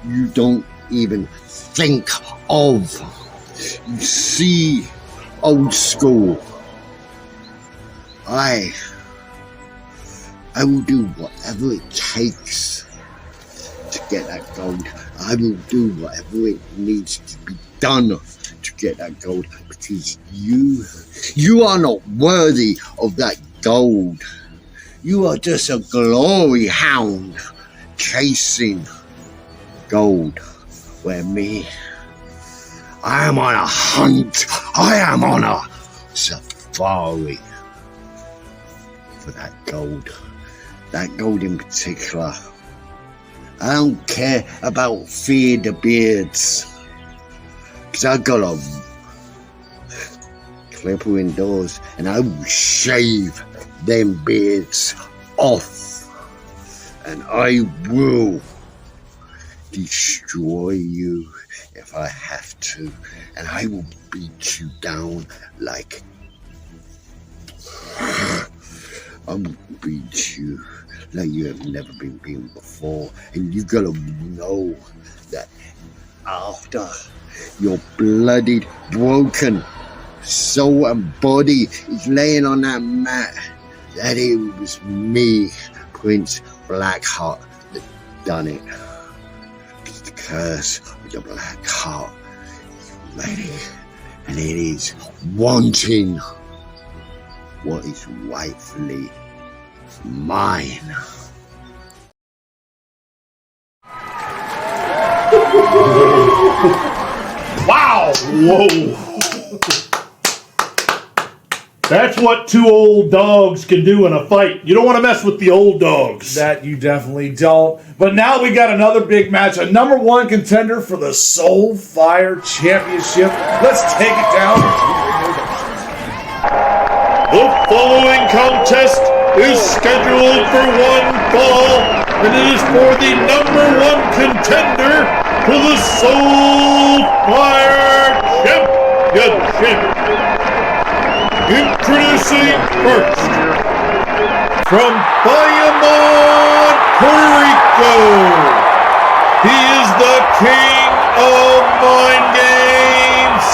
you don't even think of. You see, old school. I will do whatever it takes to get that gold. I will do whatever it needs to be done to get that gold, because you are not worthy of that gold. You are just a glory hound chasing gold, where me, I am on a hunt. I am on a safari for that gold. That gold in particular. I don't care about fear the beards, because I got a clipper indoors and I will shave them beards off, and I will destroy you if I have to, and I will beat you down like I will beat you like you have never been beaten before. And you gotta know that after your bloodied, broken soul and body is laying on that mat, that it was me, Prince Blackheart, that done it. Because the curse of the Black Heart is ready, and it is wanting what is rightfully mine. Wow! Whoa! That's what two old dogs can do in a fight. You don't want to mess with the old dogs. That you definitely don't. But now we got another big match. A #1 contender for the Soulfire Championship. Let's take it down. The following contest is scheduled for one fall, and it is for the #1 contender to the Soulfire Championship. Introducing first, from Bayamon, Puerto Rico, he is the king of mind games,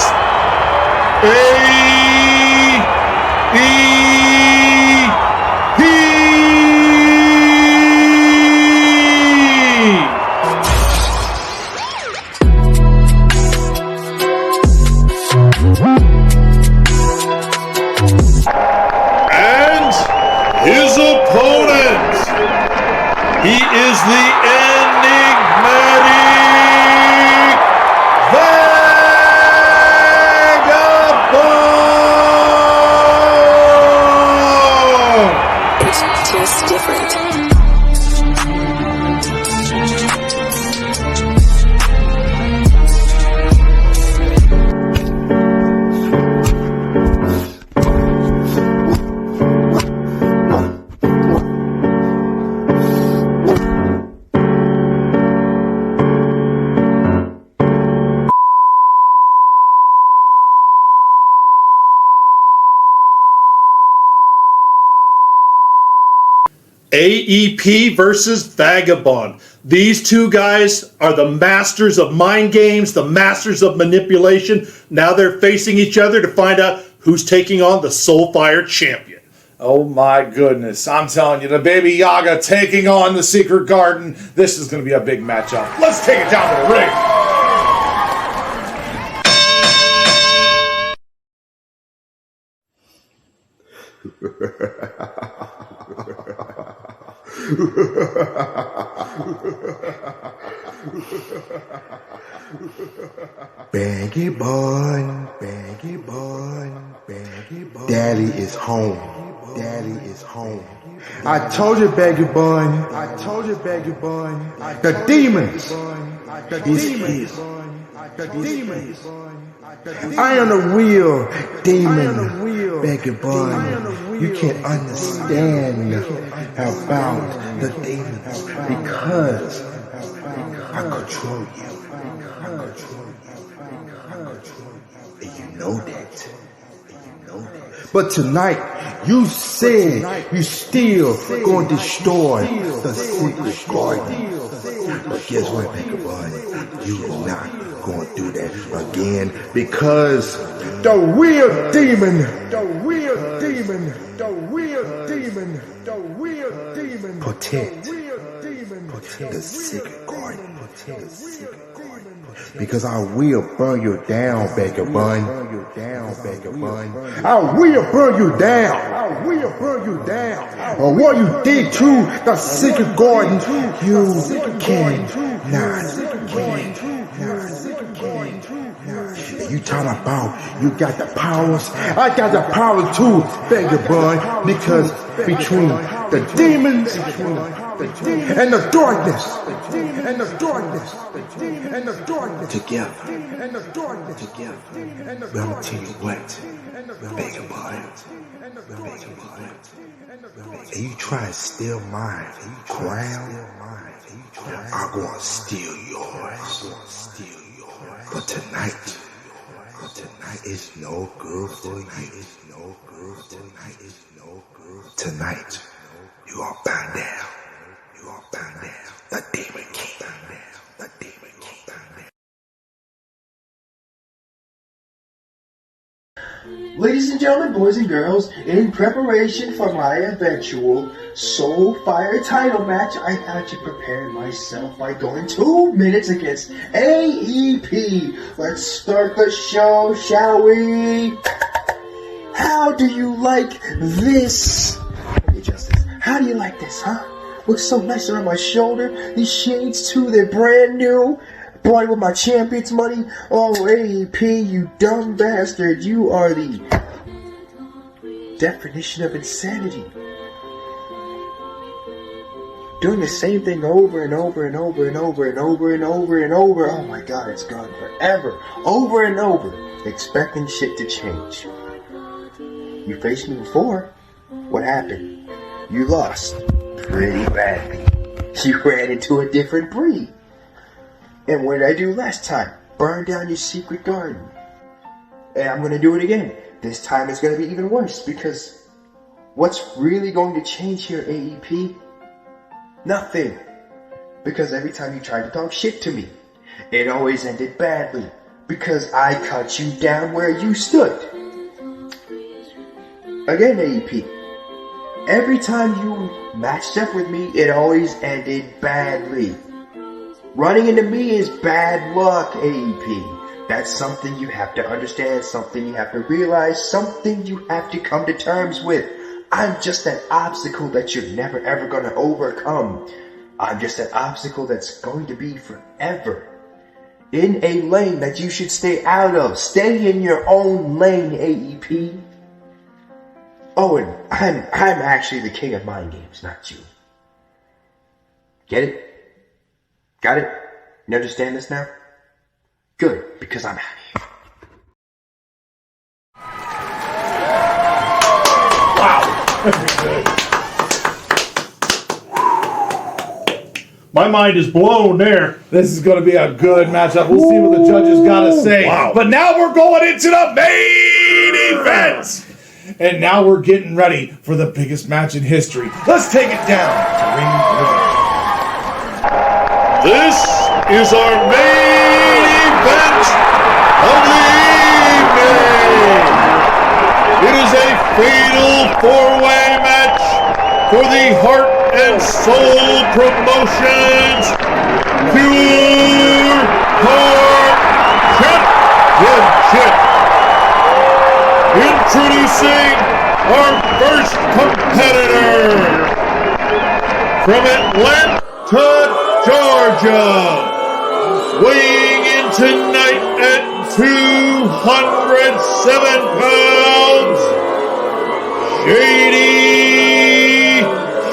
AEP versus Vagabond. These two guys are the masters of mind games, the masters of manipulation. Now they're facing each other to find out who's taking on the Soulfire champion. Oh my goodness. I'm telling you, the Baby Yaga taking on the Secret Garden. This is going to be a big matchup. Let's take it down to the ring. Baggy bun, baggy bun, baggy bun. Daddy is home. Daddy is home. I told you, baggy bun. I told you, baggy bun. The demons is here. The demons. I am the real demon, baggy bun. You can't understand about the demons because I control you. And you know that. But tonight, you said you still going to destroy the secret garden. But guess what, Baker Boy? You're not going to do that again because the real demon, protect the secret garden. Because I will burn you down, Baker Bun. I will burn you down. Or what you did to the secret garden, you cannot win. You talking about you got the powers? I got the power too, Baker Bun. Because between the demons and the darkness, together. But I'm gonna tell you what, Baker Bun. And you try to steal my crown, I'm gonna steal yours. But tonight is no good for you. Tonight, you are bound down. The Demon King. Ladies and gentlemen, boys and girls, in preparation for my eventual Soulfire title match, I had to prepare myself by going 2 minutes against AEP. Let's start the show, shall we? How do you like this? Let me adjust this. How do you like this, huh? Looks so nice around my shoulder. These shades too, they're brand new. Bought it with my champion's money. Oh, AEP, you dumb bastard. You are the definition of insanity. Doing the same thing over and over and over and over and over and over and over. Oh my god, it's gone forever. Over and over. Expecting shit to change. You faced me before. What happened? You lost. Pretty badly. You ran into a different breed. And what did I do last time? Burn down your secret garden. And I'm going to do it again. This time it's going to be even worse because what's really going to change here, AEP? Nothing. Because every time you tried to talk shit to me, it always ended badly. Because I cut you down where you stood. Again, AEP. Every time you matched up with me, it always ended badly. Running into me is bad luck, AEP. That's something you have to understand, something you have to realize, something you have to come to terms with. I'm just that obstacle that you're never ever going to overcome. I'm just that obstacle that's going to be forever. In a lane that you should stay out of. Stay in your own lane, AEP. Oh, and I'm actually the king of mind games, not you. Get it? Got it? You understand this now? Good, because I'm happy. My mind is blown there. This is going to be a good matchup. We'll see what the judges got to say. Wow. But now we're going into the main event. And now we're getting ready for the biggest match in history. Let's take it down to ring review. This is our main event of the evening. It is a fatal four-way match for the Heart and Soul Promotions PUREHEART Championship. Introducing our first competitor from Atlanta, Georgia, weighing in tonight at 207 pounds, Shady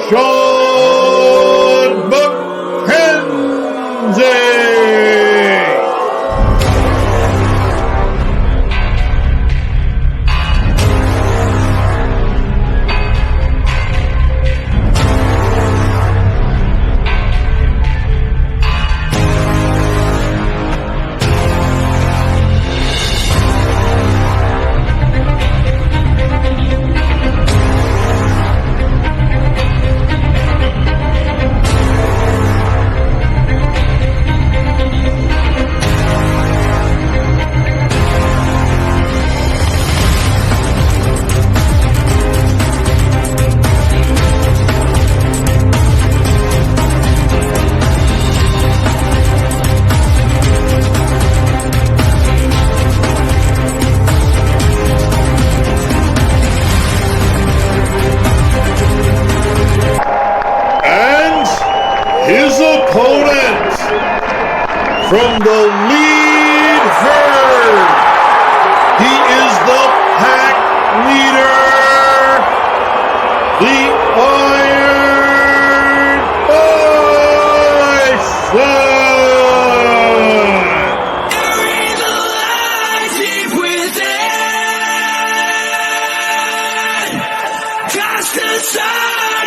Shawn McKenzie. His opponent from the lead herd, he is the pack leader, the Iron Bison.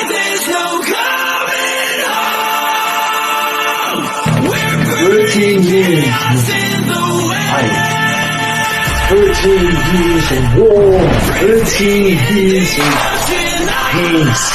There's no coming home. 13 years of fight, 13 years of war, 13 years of peace.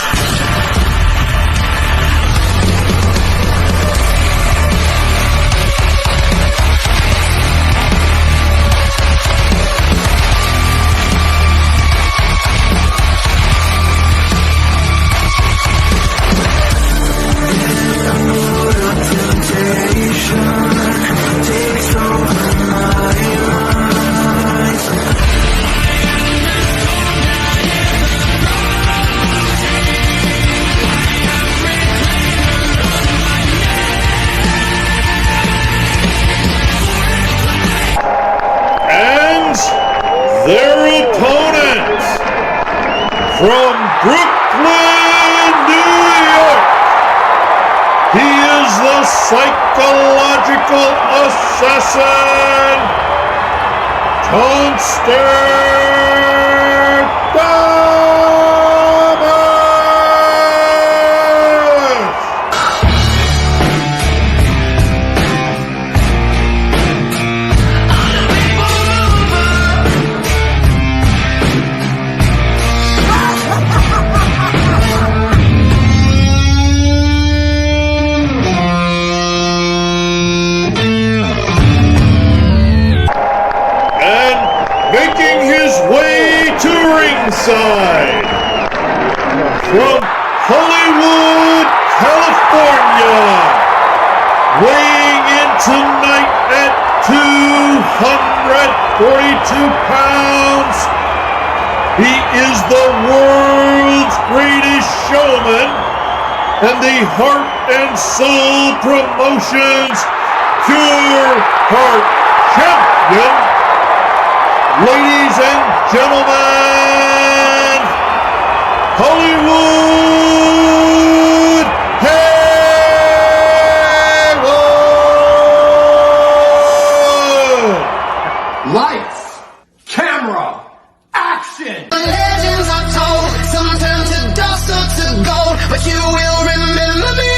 Their opponent from Brooklyn, New York. He is the psychological assassin, TONSTER. Making his way to ringside from Hollywood, California, weighing in tonight at 242 pounds. He is the world's greatest showman and the Heart and Soul Promotions PUREHEART Champion. Ladies and gentlemen, Hollywood HAYWOOD! Lights, camera, action! Legends are told, some turn to dust or to gold, but you will remember me.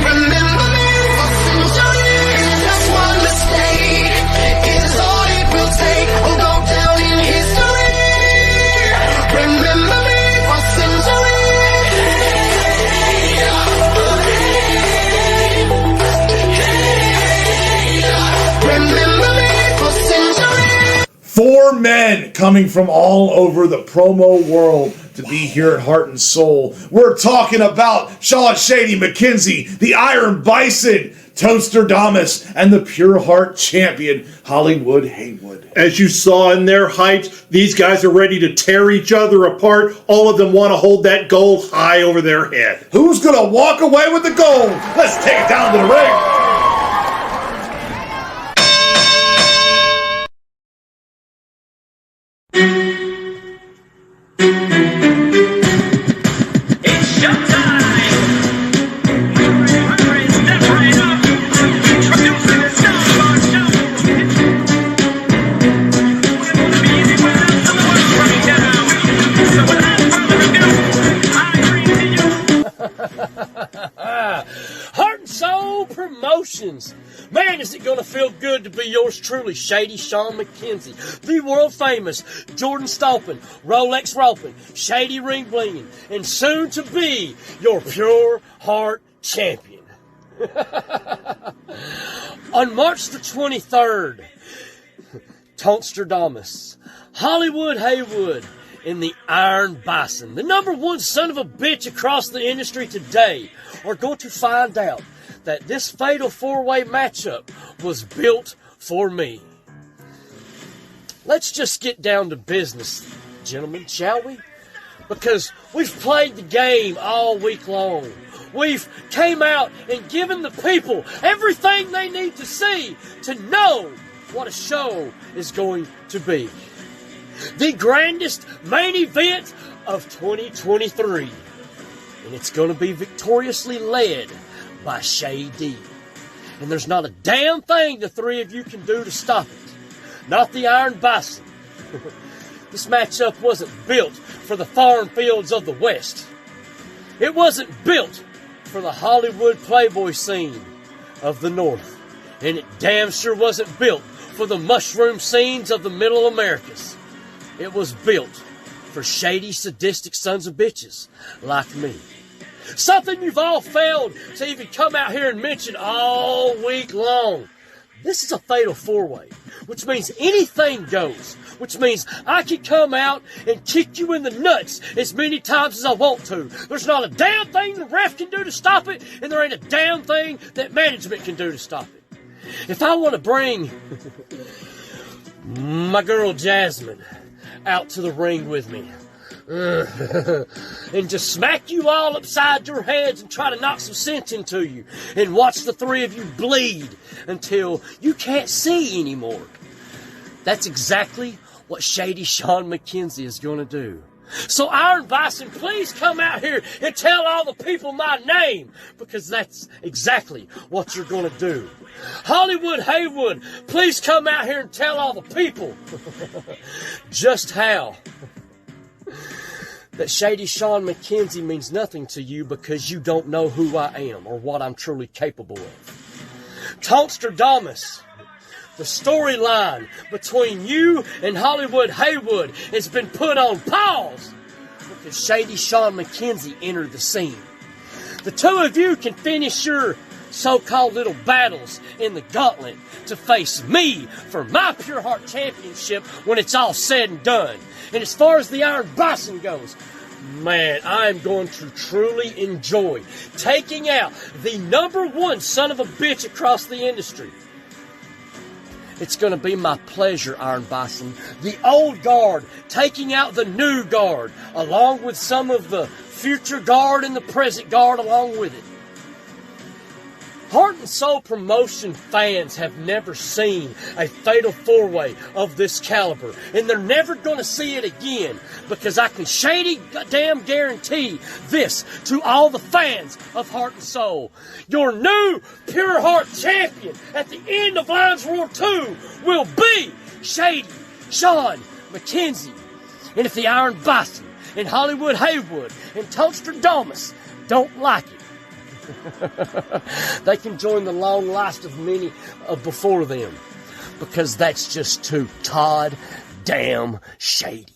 Remember me for centuries. Just one mistake is all it will take. We'll go down in history. 4 men coming from all over the promo world to be here at Heart and Soul. We're talking about Sean Shady McKenzie, the Iron Bison, Toaster Damus, and the Pure Heart champion, Hollywood Haywood. As you saw in their hypes, these guys are ready to tear each other apart. All of them want to hold that gold high over their head. Who's going to walk away with the gold? Let's take it down to the ring. Heart and Soul Promotions. Man, is it going to feel good to be yours truly, Shady Sean McKenzie, the world famous Jordan Stompin', Rolex Ropin', Shady Ring Blingin', and soon to be your Pure Heart champion. On March the 23rd, Tonster Damus, Hollywood Haywood, and the Iron Bison, the #1 son of a bitch across the industry today, are going to find out that this fatal 4-way matchup was built for me. Let's just get down to business, gentlemen, shall we? Because we've played the game all week long. We've came out and given the people everything they need to see to know what a show is going to be. The grandest main event of 2023. And it's going to be victoriously led by Shady. And there's not a damn thing the three of you can do to stop it. Not the Iron Bison. This matchup wasn't built for the farm fields of the West. It wasn't built for the Hollywood Playboy scene of the North. And it damn sure wasn't built for the mushroom scenes of the Middle Americas. It was built for shady, sadistic sons of bitches like me. Something you've all failed to even come out here and mention all week long. This is a fatal 4-way, which means anything goes. Which means I can come out and kick you in the nuts as many times as I want to. There's not a damn thing the ref can do to stop it, and there ain't a damn thing that management can do to stop it. If I want to bring my girl Jasmine out to the ring with me and just smack you all upside your heads and try to knock some sense into you and watch the three of you bleed until you can't see anymore. That's exactly what Shady Sean McKenzie is going to do. So Iron Bison, please come out here and tell all the people my name, because that's exactly what you're going to do. Hollywood Haywood, please come out here and tell all the people just how that Shady Sean McKenzie means nothing to you because you don't know who I am or what I'm truly capable of. Tonster Damus, the storyline between you and Hollywood Haywood has been put on pause because Shady Sean McKenzie entered the scene. The two of you can finish your so-called little battles in the gauntlet to face me for my Pure Heart Championship when it's all said and done. And as far as the Iron Bison goes, man, I'm going to truly enjoy taking out the #1 son of a bitch across the industry. It's going to be my pleasure, Iron Bison. The old guard taking out the new guard, along with some of the future guard and the present guard along with it. Heart and Soul Promotion fans have never seen a fatal 4-way of this caliber, and they're never going to see it again, because I can shady goddamn guarantee this to all the fans of Heart and Soul. Your new Pure Heart champion at the end of Lions Roar 2 will be Shady Sean McKenzie. And if the Iron Bison and Hollywood Haywood and Toaster Damus don't like it, they can join the long list of many before them, because that's just too Todd damn shady.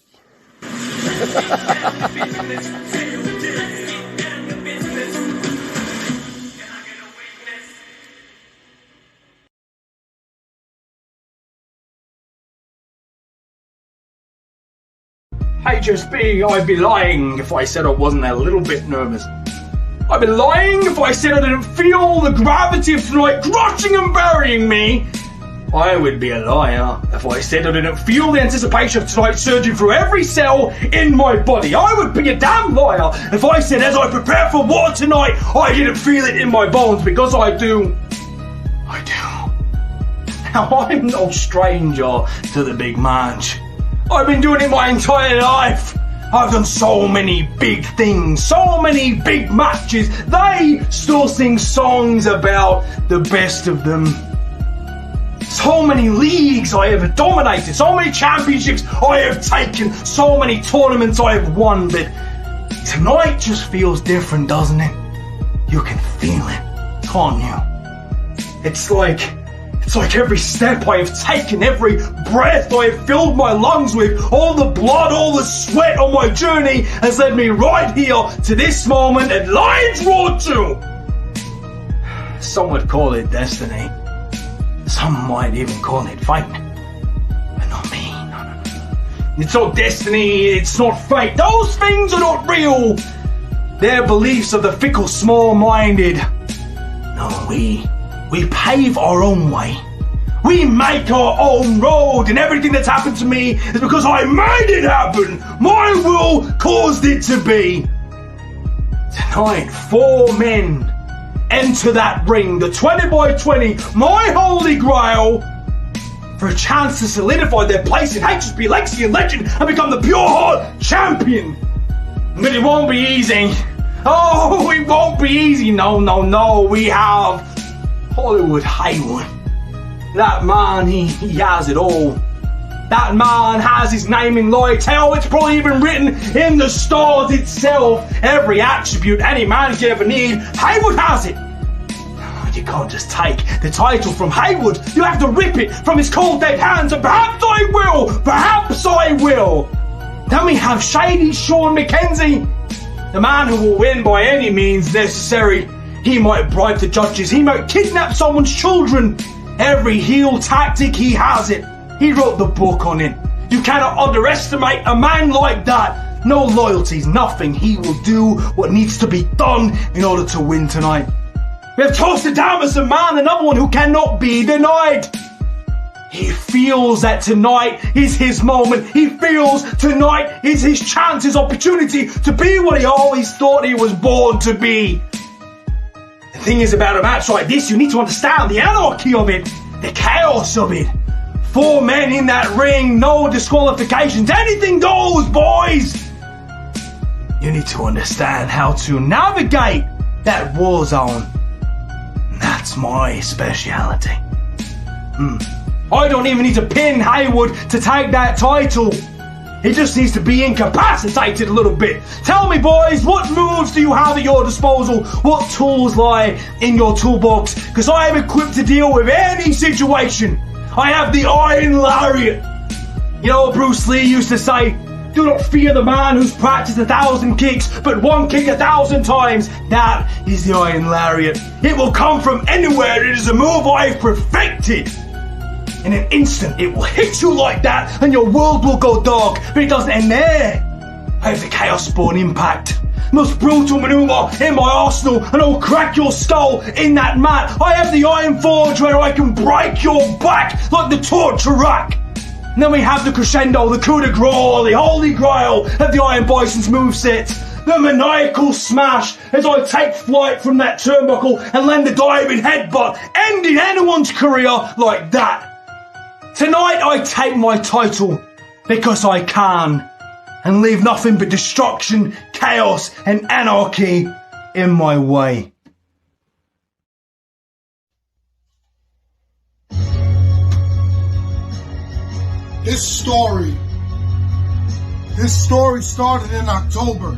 HSP, I'd be lying if I said I wasn't a little bit nervous. I'd be lying if I said I didn't feel the gravity of tonight crushing and burying me. I would be a liar if I said I didn't feel the anticipation of tonight surging through every cell in my body. I would be a damn liar if I said as I prepare for war tonight, I didn't feel it in my bones, because I do. I do. Now, I'm no stranger to the big match. I've been doing it my entire life. I've done so many big things, so many big matches. They still sing songs about the best of them. So many leagues I have dominated, so many championships I have taken, so many tournaments I have won, but tonight just feels different, doesn't it? You can feel it, can't you? It's like every step I have taken, every breath I have filled my lungs with, all the blood, all the sweat on my journey has led me right here to this moment at Lions Roar 2. Some would call it destiny. Some might even call it fate. But not me, no. It's not destiny, it's not fate. Those things are not real. They're beliefs of the fickle, small-minded. No, we pave our own way. We make our own road, and everything that's happened to me is because I made it happen. My will caused it to be. Tonight, 4 men enter that ring, the 20x20, my holy grail, for a chance to solidify their place in HSP Legacy and Legend and become the Pure Heart champion. But it won't be easy. Oh, it won't be easy. No. We have Hollywood HAYWOOD. That man, he has it all. That man has his name in loyalty. It's probably even written in the stars itself. Every attribute any man can ever need, HAYWOOD has it. You can't just take the title from HAYWOOD. You have to rip it from his cold dead hands, and perhaps I will. Then we have Shady Shawn McKenzie, the man who will win by any means necessary. He might bribe the judges, he might kidnap someone's children. Every heel tactic, he has it. He wrote the book on it. You cannot underestimate a man like that. No loyalties, nothing. He will do what needs to be done in order to win tonight. We have TONSTER, DAMUS, a man, another one who cannot be denied. He feels that tonight is his moment. He feels tonight is his chance, his opportunity to be what he always thought he was born to be. The thing is, about a match like this, you need to understand the anarchy of it, the chaos of it. 4 men in that ring, no disqualifications, anything goes, boys. You need to understand how to navigate that war zone. That's my speciality. I don't even need to pin HAYWOOD to take that title. He just needs to be incapacitated a little bit. Tell me, boys, what moves do you have at your disposal? What tools lie in your toolbox? Because I am equipped to deal with any situation. I have the Iron Lariat. You know what Bruce Lee used to say? Do not fear the man who's practiced 1,000 kicks, but one kick 1,000 times. That is the Iron Lariat. It will come from anywhere. It is a move I've perfected. In an instant, it will hit you like that, and your world will go dark. But it doesn't end there. I have the Chaos Spawn Impact. Most brutal maneuver in my arsenal, and I'll crack your skull in that mat. I have the Iron Forge where I can break your back like the torture rack. And then we have the crescendo, the coup de grace, the holy grail of the Iron Bison's moveset. The maniacal smash as I take flight from that turnbuckle and land the diving headbutt, ending anyone's career like that. Tonight I take my title because I can, and leave nothing but destruction, chaos, and anarchy in my way. This story started in October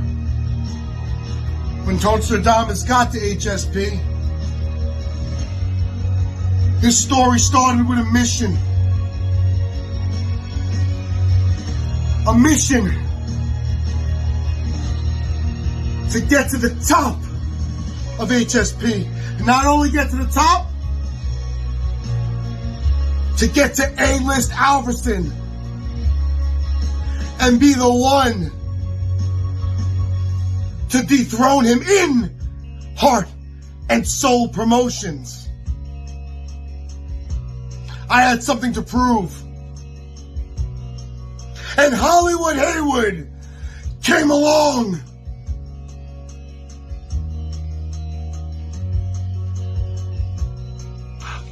when TONSTER DAMUS got to HSP. This story started with a mission. A mission to get to the top of HSP. And not only get to the top, to get to A-list Alverson. and be the one to dethrone him in Heart and Soul Promotions. I had something to prove. And Hollywood Haywood came along.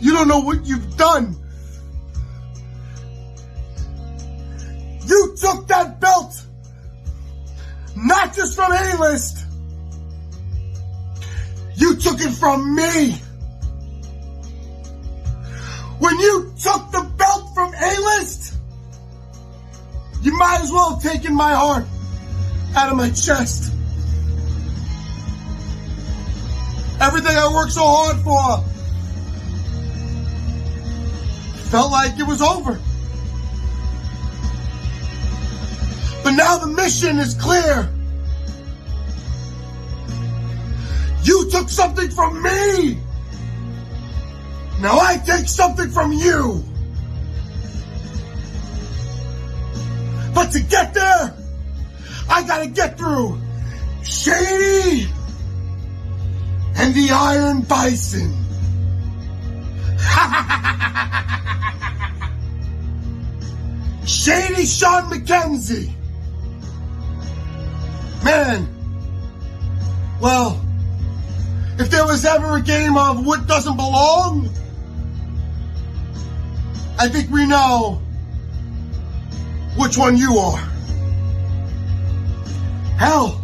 You don't know what you've done. You took that belt, not just from A-List. You took it from me. When you took the belt from A-List, you might as well have taken my heart out of my chest. Everything I worked so hard for felt like it was over. But now the mission is clear. You took something from me. Now I take something from you. But to get there, I gotta get through Shady and the Iron Bison. Shady Sean McKenzie. Man, well, if there was ever a game of what doesn't belong, I think we know which one you are. Hell,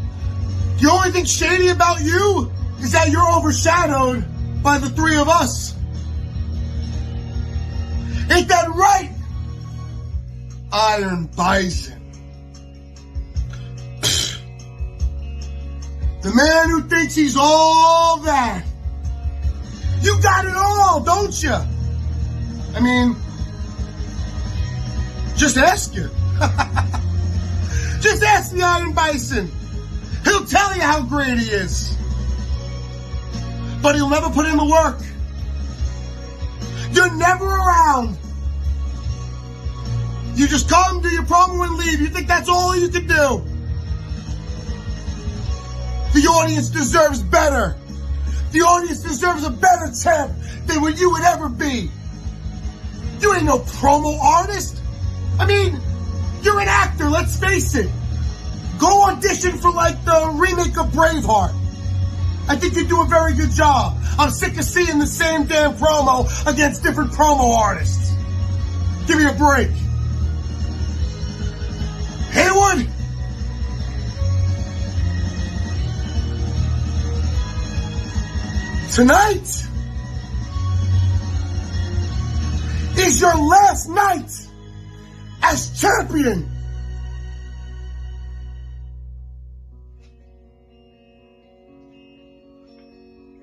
the only thing shady about you is that you're overshadowed by the three of us. Ain't that right, Iron Bison? The man who thinks he's all that. You got it all, don't you? I mean, just ask him. Just ask the Iron Bison. He'll tell you how great he is. But he'll never put in the work. You're never around. You just come, do your promo, and leave. You think that's all you can do? The audience deserves better. The audience deserves a better champ than what you would ever be. You ain't no promo artist. I mean, you're an actor, let's face it. Go audition for like the remake of Braveheart. I think you do a very good job. I'm sick of seeing the same damn promo against different promo artists. Give me a break. Haywood? Tonight is your last night as champion.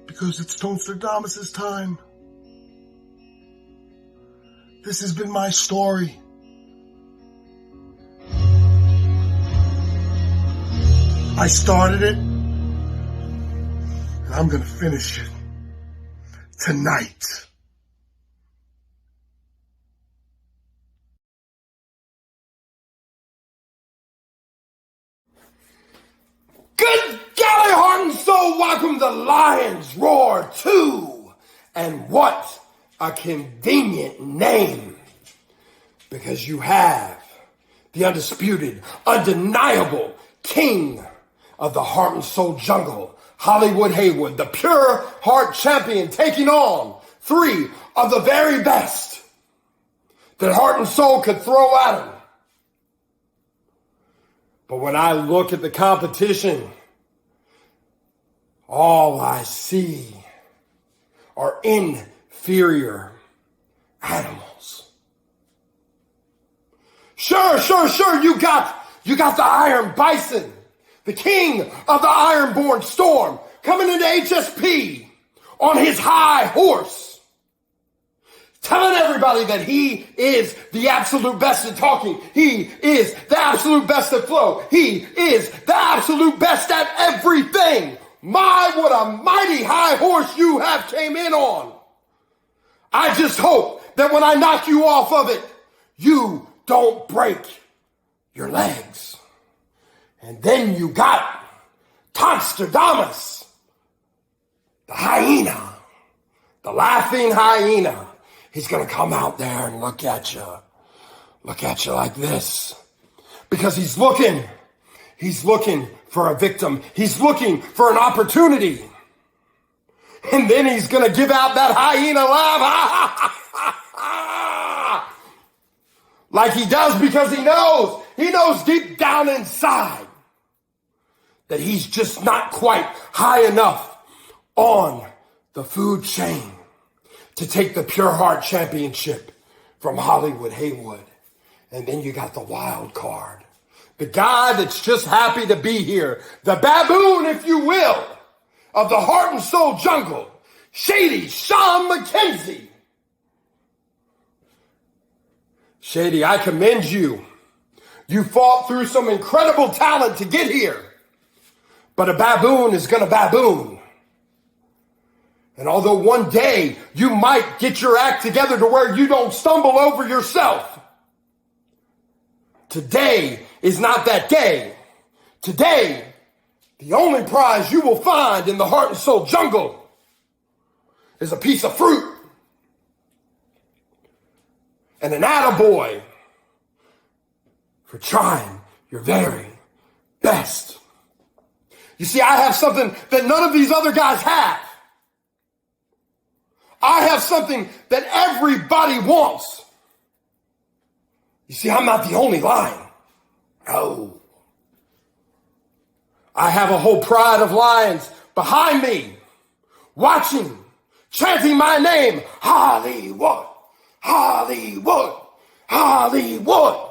Because it's Tonster Damus's time. This has been my story. I started it, and I'm gonna finish it tonight. Good golly, heart and soul, welcome to Lions Roar 2. And what a convenient name. Because you have the undisputed, undeniable king of the heart and soul jungle, Hollywood Haywood, the pure heart champion, taking on three of the very best that heart and soul could throw at him. But when I look at the competition, all I see are inferior animals. Sure, you got the Iron Bison, the king of the Ironborn Storm, coming into HSP on his high horse, telling everybody that he is the absolute best at talking. He is the absolute best at flow. He is the absolute best at everything. My, what a mighty high horse you have came in on. I just hope that when I knock you off of it, you don't break your legs. And then you got Tonster Damus, the hyena, the laughing hyena. He's going to come out there and look at you like this. Because he's looking for a victim. He's looking for an opportunity. And then he's going to give out that hyena laugh. Like he does because he knows deep down inside that he's just not quite high enough on the food chain to take the Pure Heart Championship from Hollywood Haywood. And then you got the wild card. The guy that's just happy to be here. The baboon, if you will, of the heart and soul jungle. Shady Sean McKenzie. Shady, I commend you. You fought through some incredible talent to get here. But a baboon is gonna baboon. And although one day you might get your act together to where you don't stumble over yourself, today is not that day. Today, the only prize you will find in the heart and soul jungle is a piece of fruit and an attaboy for trying your very best. You see, I have something that none of these other guys have. I have something that everybody wants. You see, I'm not the only lion. No. I have a whole pride of lions behind me, watching, chanting my name, Hollywood, Hollywood, Hollywood.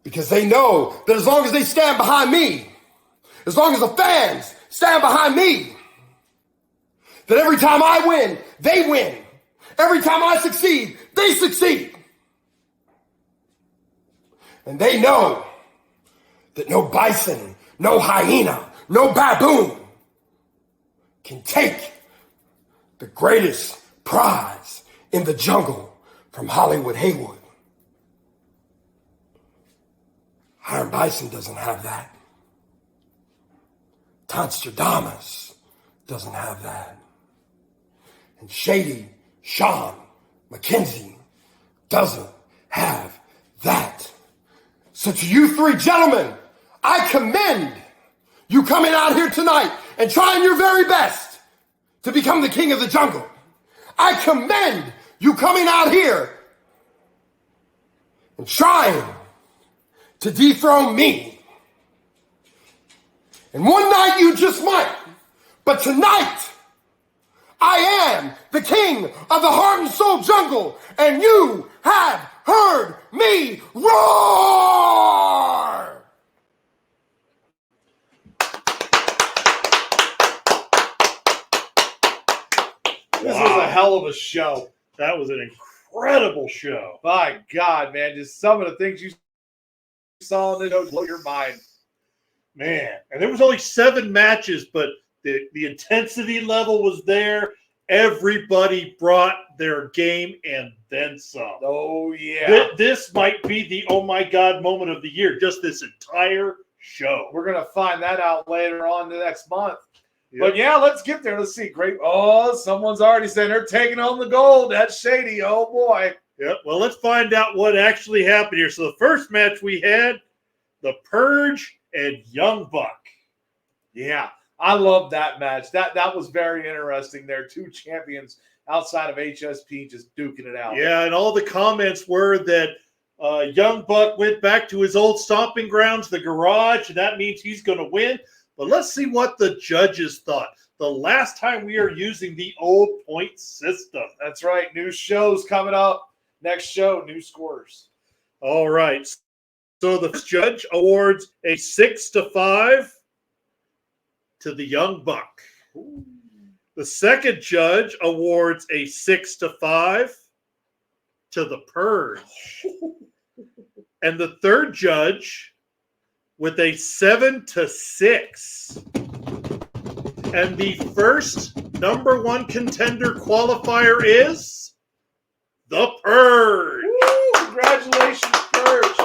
Because they know that as long as they stand behind me, as long as the fans stand behind me, that every time I win, they win. Every time I succeed, they succeed. And they know that no bison, no hyena, no baboon can take the greatest prize in the jungle from Hollywood Haywood. Iron Bison doesn't have that. Tonster Damus doesn't have that. And Shady Sean McKenzie doesn't have that. So to you three gentlemen, I commend you coming out here tonight and trying your very best to become the king of the jungle. I commend you coming out here and trying to dethrone me. And one night you just might, but tonight I am the king of the heart and soul jungle, and you have heard me roar! This was a hell of a show. That was an incredible show. My God, man, just some of the things you saw in the show blow your mind. Man, and there was only 7 matches, but the intensity level was there. Everybody brought their game and then some. Oh, yeah. This might be the oh my God moment of the year, just this entire show. We're going to find that out later on the next month. Yep. But yeah, let's get there. Let's see. Great. Oh, someone's already saying they're taking home the gold. That's Shady. Oh, boy. Yep. Well, let's find out what actually happened here. So the first match we had, the Purge and Young Buck. Yeah. I love that match. That was very interesting there. 2 champions outside of HSP just duking it out. Yeah, and all the comments were that Young Buck went back to his old stomping grounds, the garage, and that means he's going to win. But let's see what the judges thought. The last time we are using the old point system. That's right. New shows coming up. Next show, new scores. All right. So the judge awards a 6-5 to the Young Buck. Ooh. The second judge awards a 6-5 to the Purge. And the third judge with a 7-6. And the first number 1 contender qualifier is the Purge. Woo, congratulations, Purge.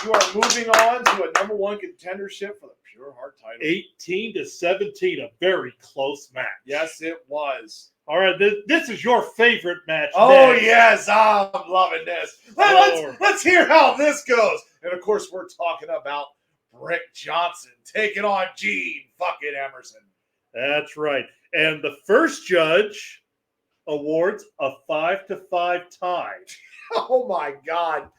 You are moving on to a #1 contendership for the Pure Heart title. 18-17, a very close match. Yes, it was. All right, this is your favorite match. Oh, next. yes, I'm loving this. Let's hear how this goes. And, of course, we're talking about Brick Johnson taking on Gene fucking Emerson. That's right. And the first judge awards a 5-5 tie. Oh, my God.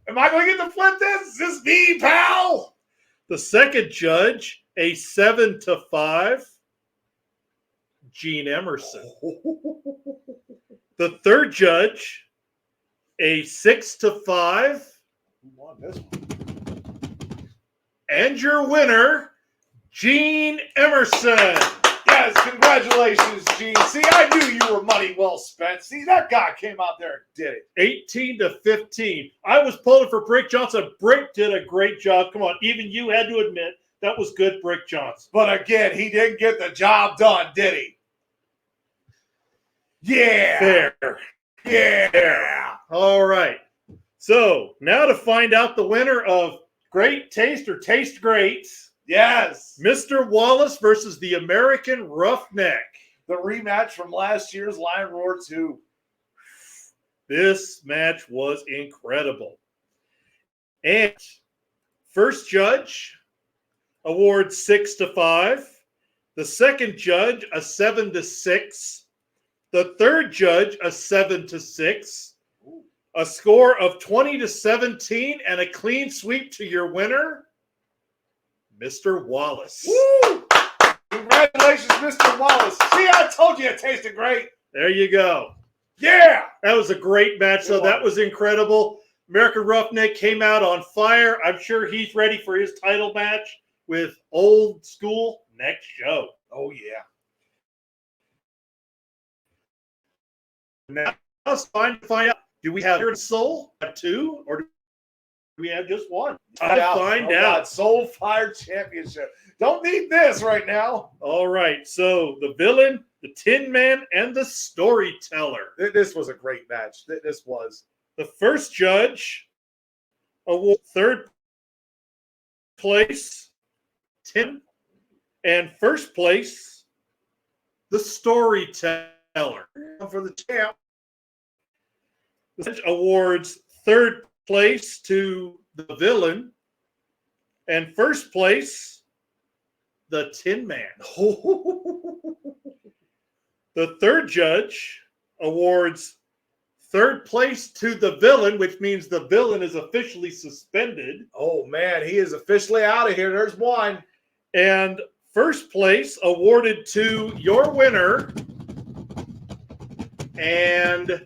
Am I going to get to flip this? Is this me, pal? The second judge, a 7-5, Gene Emerson. The third judge, a 6-5. Who won this one? And your winner, Gene Emerson. Yes, congratulations, Gene. See, I knew you were money well spent. See, that guy came out there and did it. 18-15. I was pulling for Brick Johnson. Brick did a great job. Come on, even you had to admit that was good, Brick Johnson. But again, he didn't get the job done, did he? Yeah. Fair. Yeah. All right. So now to find out the winner of Great Taste or Taste Great. Yes. Mr. Wallace versus the American Roughneck. The rematch from last year's Lion Roar 2. This match was incredible. And first judge awards 6-5. The second judge, a 7-6. The third judge, a 7-6. A score of 20-17 and a clean sweep to your winner, Mr. Wallace. Woo! Congratulations, Mr. Wallace. See, I told you it tasted great. There you go. Yeah. That was a great match. So that was incredible. American Roughneck came out on fire. I'm sure he's ready for his title match with Old School next show. Oh, yeah. Now it's time to find out. Do we have Soul? Have two? Or do we have just one? I'll find out. Soul Fire Championship. Don't need this right now. All right. So the villain, the Tin Man, and the Storyteller. This was a great match. This was. The first judge award third place, Tin, and first place, the Storyteller. For the champ. The judge awards third place to the villain, and first place, the Tin Man. The third judge awards third place to the villain, which means the villain is officially suspended. Oh, man, he is officially out of here. There's one. And first place awarded to your winner, and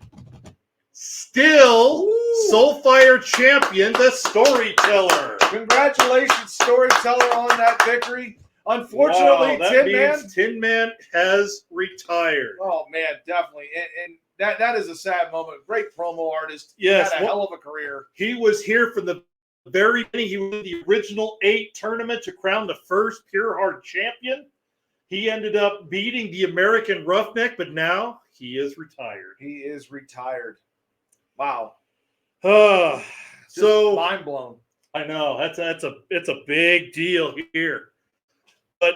still Soulfire champion, the Storyteller. Congratulations, Storyteller, on that victory. Unfortunately, Tin Man has retired. Oh, man, definitely. And that is a sad moment. Great promo artist. Yes. He had a hell of a career. He was here from the very beginning. He was in the original 8 tournament to crown the first Pure Heart champion. He ended up beating the American Roughneck, but now he is retired. He is retired. Wow. So mind blown. I know it's a big deal here. But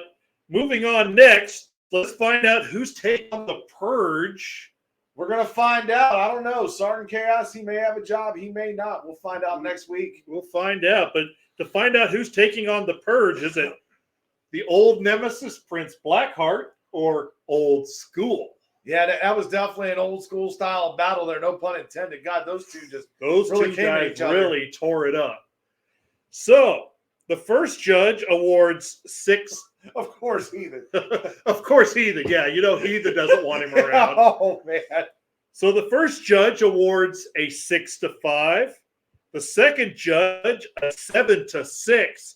moving on next, let's find out who's taking on the Purge. We're going to find out. I don't know. Sergeant Chaos, he may have a job. He may not. We'll find out next week. We'll find out. But to find out who's taking on the Purge, is it the old nemesis, Prince Blackheart, or Old School? Yeah, that was definitely an old school style of battle there. No pun intended. God, those two really came at each other. Really tore it up. So the first judge awards 6. Of course, Heathen. Of course, Heathen. Yeah, you know Heathen doesn't want him around. Oh, man. So the first judge awards a 6-5. The second judge, a 7-6.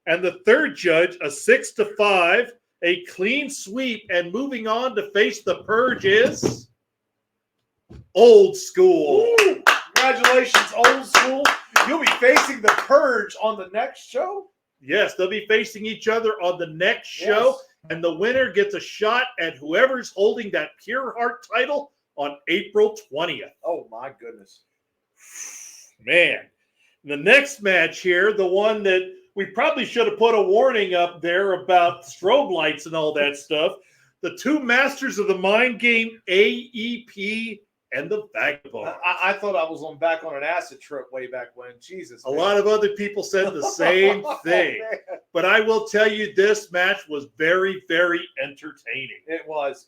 And the third judge, a 6-5. A clean sweep. And moving on to face the Purge is Old School. Ooh, congratulations, Old School. You'll be facing the Purge on the next show? Yes, they'll be facing each other on the next show, and the winner gets a shot at whoever's holding that Pure Heart title on April 20th. Oh, my goodness. Man, The next match here, the one that we probably should have put a warning up there about strobe lights and all that stuff. The two masters of the mind game, AEP and the Vagabond. I thought I was back on an acid trip way back when. Jesus. A lot of other people said the same thing. But I will tell you, this match was very, very entertaining. It was.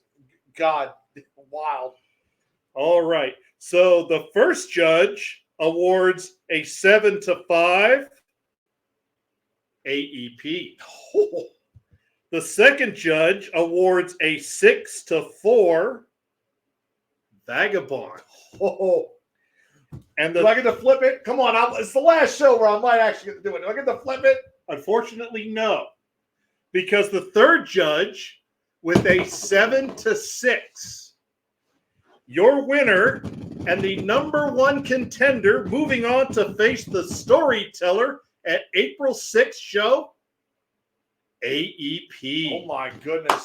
God, wild. All right. So the first judge awards a 7-5 AEP. The second judge awards a 6-4 Vagabond. And do I get to flip it? Come on, it's the last show where I might actually get to do it. Do I get to flip it? Unfortunately, no. Because the third judge, with a 7-6, your winner and the #1 contender, moving on to face the storyteller at April 6th show, AEP. Oh my goodness.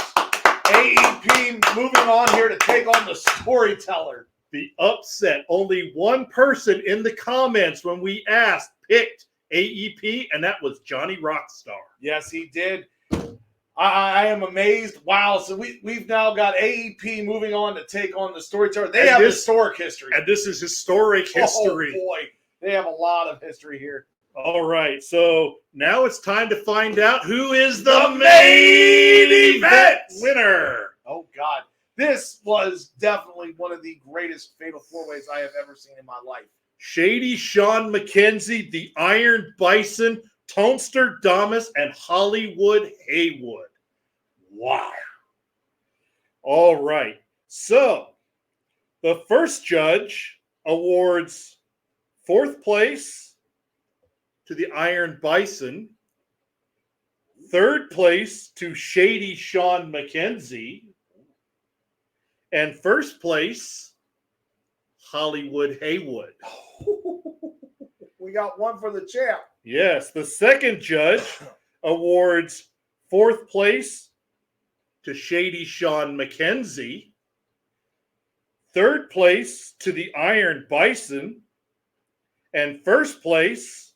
AEP moving on here to take on the storyteller. The upset. Only one person in the comments when we asked picked AEP, and that was Johnny Rockstar. Yes, he did. I am amazed. Wow. So we've now got AEP moving on to take on the storyteller. They have historic history. And this is historic history. Oh boy. They have a lot of history here. All right. So now it's time to find out who is the main event winner. Oh God. This was definitely one of the greatest Fatal 4-Ways I have ever seen in my life. Shady Sean McKenzie, the Iron Bison, Tonster Damus, and Hollywood Haywood. Wow. All right. So the first judge awards 4th place to the Iron Bison, 3rd place to Shady Sean McKenzie, and 1st place, Hollywood Haywood. We got one for the champ. Yes, the second judge awards 4th place to Shady Sean McKenzie, 3rd place to the Iron Bison, and 1st place,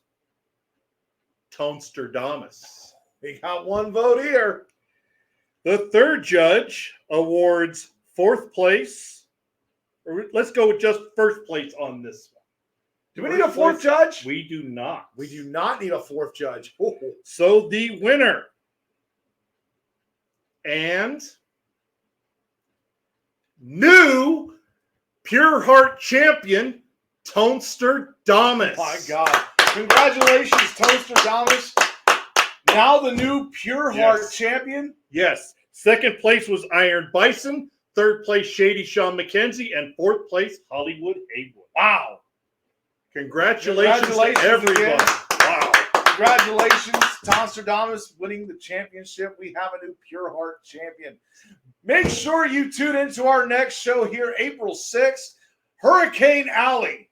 Tonster Damus. We got one vote here. The third judge awards 4th place. Or let's go with just 1st place on this one. Do we need a 4th judge? We do not. We do not need a 4th judge. So the winner and new Pure Heart champion, Tonster Damus. Oh my God. Congratulations, Tonster Damus. Now the new Pure Heart champion. Yes. 2nd place was Iron Bison. 3rd place, Shady Sean McKenzie. And 4th place, Hollywood Haywood. Wow. Congratulations to everybody. Again. Wow. Congratulations, Tonster Damus, winning the championship. We have a new Pure Heart champion. Make sure you tune into our next show here, April 6th, Hurricane Alley.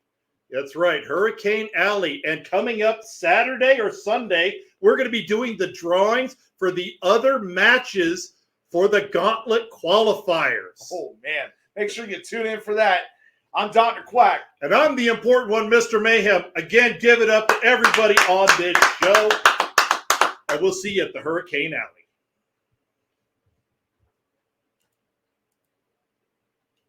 That's right, Hurricane Alley. And coming up Saturday or Sunday, we're going to be doing the drawings for the other matches for the Gauntlet qualifiers. Oh, man. Make sure you tune in for that. I'm Dr. Quack. And I'm the important one, Mr. Mayhem. Again, give it up to everybody on this show. And we'll see you at the Hurricane Alley.